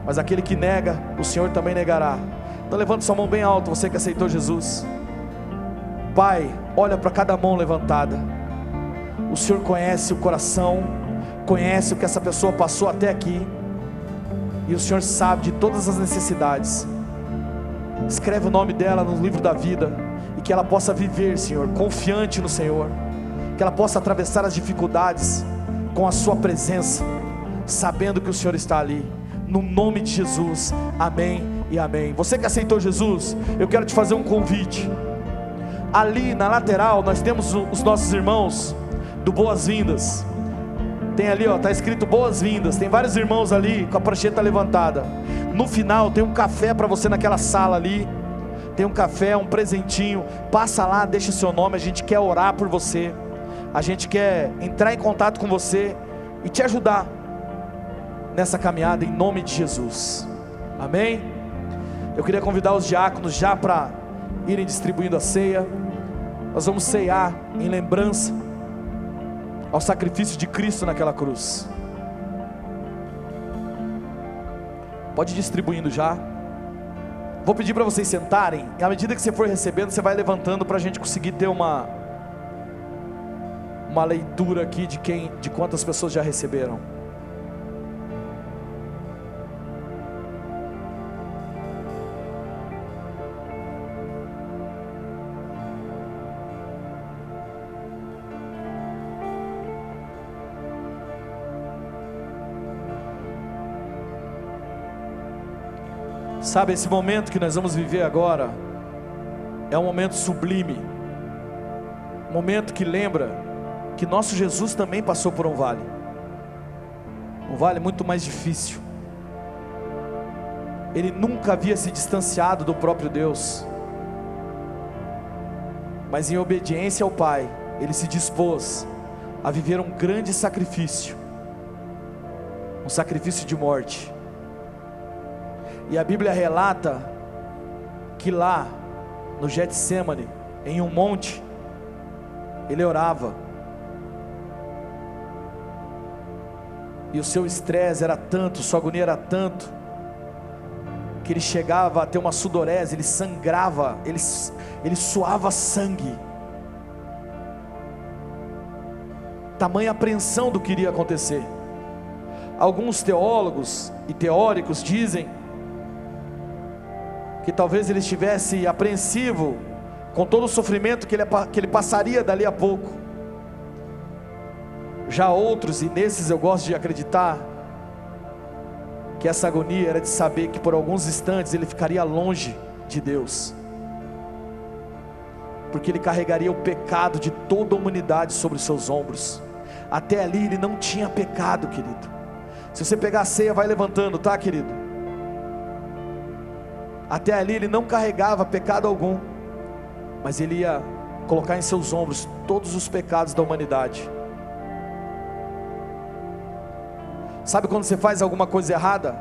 Mas aquele que nega, o Senhor também negará. Então levanta sua mão bem alto, você que aceitou Jesus. Pai, olha para cada mão levantada. O Senhor conhece o coração, conhece o que essa pessoa passou até aqui, e o Senhor sabe de todas as necessidades. Escreve o nome dela no livro da vida, e que ela possa viver, Senhor, confiante no Senhor, que ela possa atravessar as dificuldades com a sua presença, sabendo que o Senhor está ali, no nome de Jesus. Amém e amém. Você que aceitou Jesus, eu quero te fazer um convite. Ali na lateral nós temos os nossos irmãos do Boas-Vindas. Tem ali, está escrito Boas-Vindas. Tem vários irmãos ali com a prancheta levantada. No final tem um café para você naquela sala ali. Tem um café, um presentinho. Passa lá, deixa o seu nome. A gente quer orar por você. A gente quer entrar em contato com você e te ajudar nessa caminhada, em nome de Jesus. Amém? Eu queria convidar os diáconos já para irem distribuindo a ceia. Nós vamos ceiar em lembrança ao sacrifício de Cristo naquela cruz. Pode ir distribuindo já. Vou pedir para vocês sentarem, e à medida que você for recebendo, você vai levantando para a gente conseguir ter uma leitura aqui de quantas pessoas já receberam. Sabe, esse momento que nós vamos viver agora é um momento sublime, um momento que lembra que nosso Jesus também passou por um vale muito mais difícil. Ele nunca havia se distanciado do próprio Deus, mas em obediência ao Pai, ele se dispôs a viver um grande sacrifício, um sacrifício de morte. E a Bíblia relata que lá no Getsemane, em um monte, ele orava, e o seu estresse era tanto, sua agonia era tanto, que ele chegava a ter uma sudorese, ele sangrava, ele suava sangue, tamanha apreensão do que iria acontecer. Alguns teólogos e teóricos dizem que talvez ele estivesse apreensivo com todo o sofrimento que ele passaria dali a pouco. Já outros, e nesses eu gosto de acreditar, que essa agonia era de saber que por alguns instantes ele ficaria longe de Deus, porque ele carregaria o pecado de toda a humanidade sobre os seus ombros. Até ali ele não tinha pecado, querido. Se você pegar a ceia, vai levantando, tá, querido? Até ali ele não carregava pecado algum, mas ele ia colocar em seus ombros todos os pecados da humanidade. Sabe quando você faz alguma coisa errada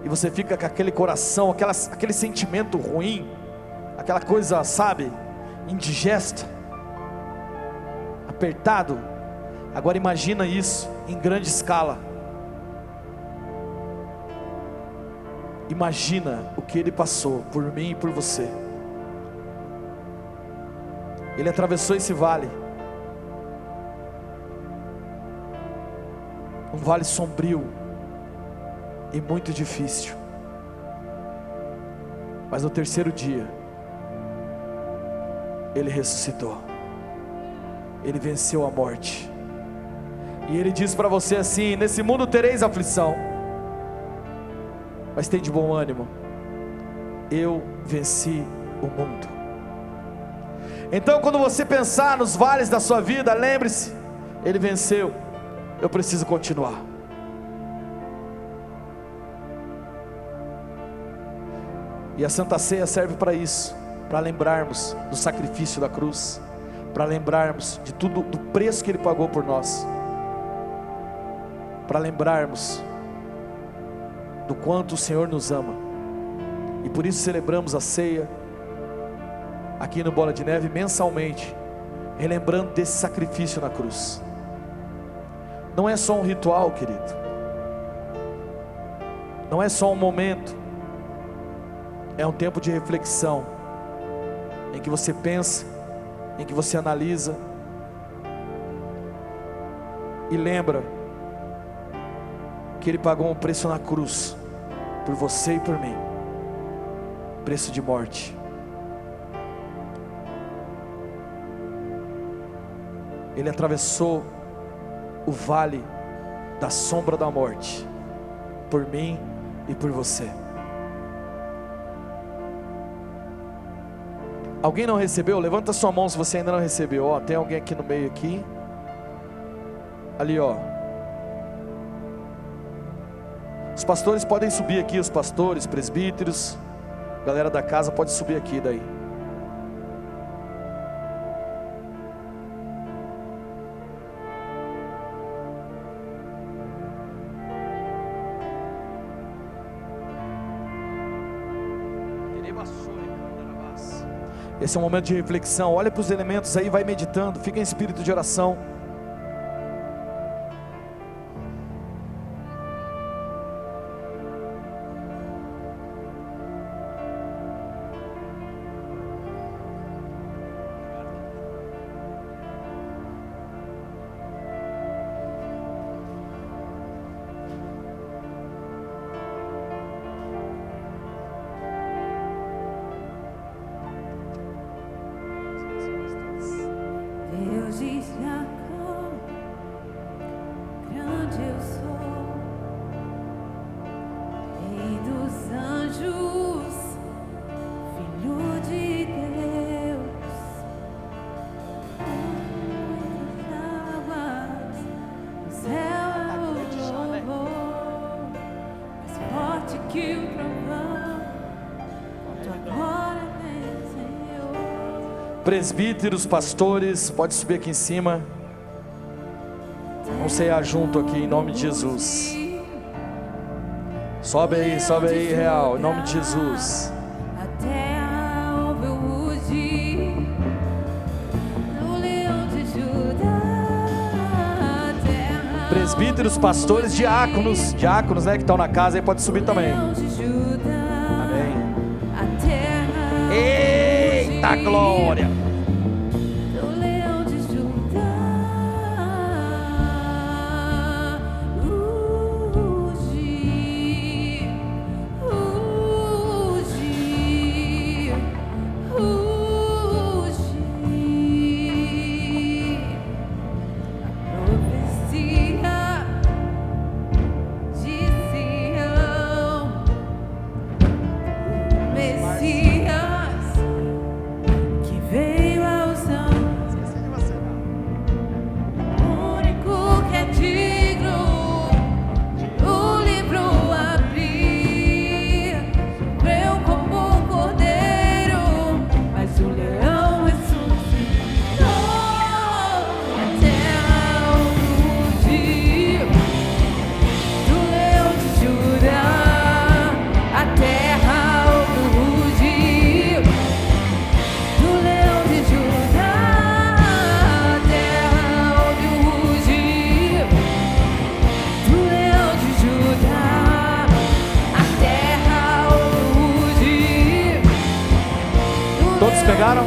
e você fica com aquele coração, aquele sentimento ruim, aquela coisa, sabe, indigesta, apertado? Agora imagina isso em grande escala. Imagina o que ele passou por mim e por você. Ele atravessou esse vale, um vale sombrio e muito difícil, mas no terceiro dia ele ressuscitou, ele venceu a morte. E ele diz para você assim: nesse mundo tereis aflição, mas tem de bom ânimo, eu venci o mundo. Então quando você pensar nos vales da sua vida, lembre-se, ele venceu, eu preciso continuar. E a Santa Ceia serve para isso, para lembrarmos do sacrifício da cruz, para lembrarmos de tudo, do preço que ele pagou por nós, para lembrarmos do quanto o Senhor nos ama. E por isso celebramos a ceia aqui no Bola de Neve mensalmente, relembrando desse sacrifício na cruz. Não é só um ritual, querido, não é só um momento, é um tempo de reflexão, em que você pensa, em que você analisa e lembra que ele pagou um preço na cruz por você e por mim, preço de morte. Ele atravessou o vale da sombra da morte por mim e por você. Alguém não recebeu? Levanta sua mão se você ainda não recebeu. Ó, tem alguém aqui no meio aqui. Ali, ó. Os pastores podem subir aqui, os pastores, presbíteros, galera da casa pode subir aqui daí. Esse é um momento de reflexão. Olha para os elementos aí, vai meditando, fica em espírito de oração. Deus de Jacó, grande eu sou, Rei dos anjos, Filho de Deus, nas águas, no céu é o louvor, mais forte que o trovão, tua glória vem, Senhor. Presbíteros, pastores, pode subir aqui em cima. Vamos ceiar junto aqui em nome de Jesus. Sobe aí, real, em nome de Jesus. A terra ouve o rugir do leão de Judá. A terra Presbíteros, pastores, diáconos, né, que estão na casa aí, pode subir também. leão de Judá. Amém. A terra Eita glória! do leão de Judá. Rugir, rugir, rugir. A profecia de Sião, Messias que veio. ficaram?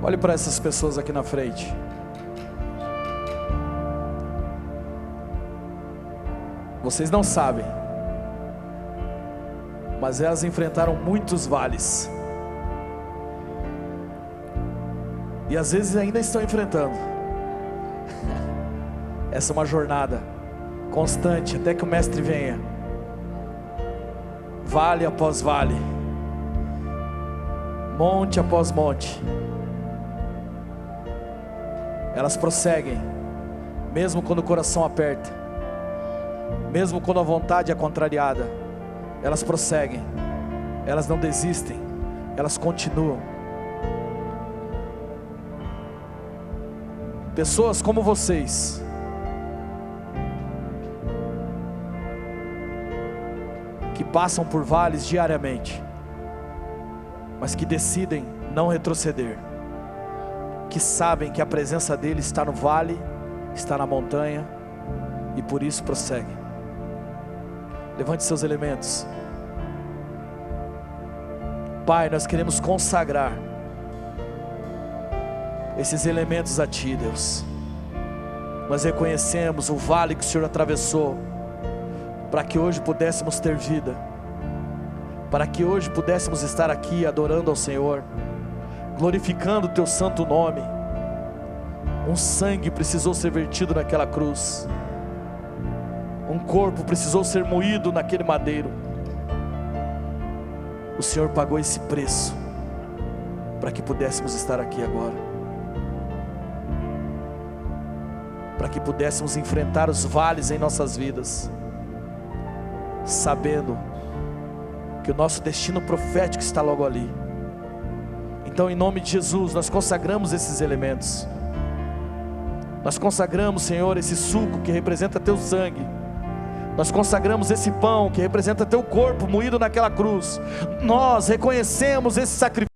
Olhe para essas pessoas aqui na frente. Vocês não sabem, mas elas enfrentaram muitos vales. E às vezes ainda estão enfrentando. Essa é uma jornada constante até que o Mestre venha. Vale após vale, monte após monte. Elas prosseguem, mesmo quando o coração aperta, mesmo quando a vontade é contrariada. Elas prosseguem, elas não desistem, elas continuam. Pessoas como vocês, que passam por vales diariamente, mas que decidem não retroceder, que sabem que a presença dele está no vale, está na montanha, e por isso prosseguem. Levante seus elementos. Pai, nós queremos consagrar esses elementos a Ti, Deus. Nós reconhecemos o vale que o Senhor atravessou, para que hoje pudéssemos ter vida, para que hoje pudéssemos estar aqui adorando ao Senhor, glorificando o Teu santo nome. Um sangue precisou ser vertido naquela cruz, um corpo precisou ser moído naquele madeiro. O Senhor pagou esse preço para que pudéssemos estar aqui agora, para que pudéssemos enfrentar os vales em nossas vidas, sabendo que o nosso destino profético está logo ali. Então, em nome de Jesus, nós consagramos esses elementos. Nós consagramos, Senhor, esse suco que representa Teu sangue. Nós consagramos esse pão que representa Teu corpo moído naquela cruz. Nós reconhecemos esse sacrifício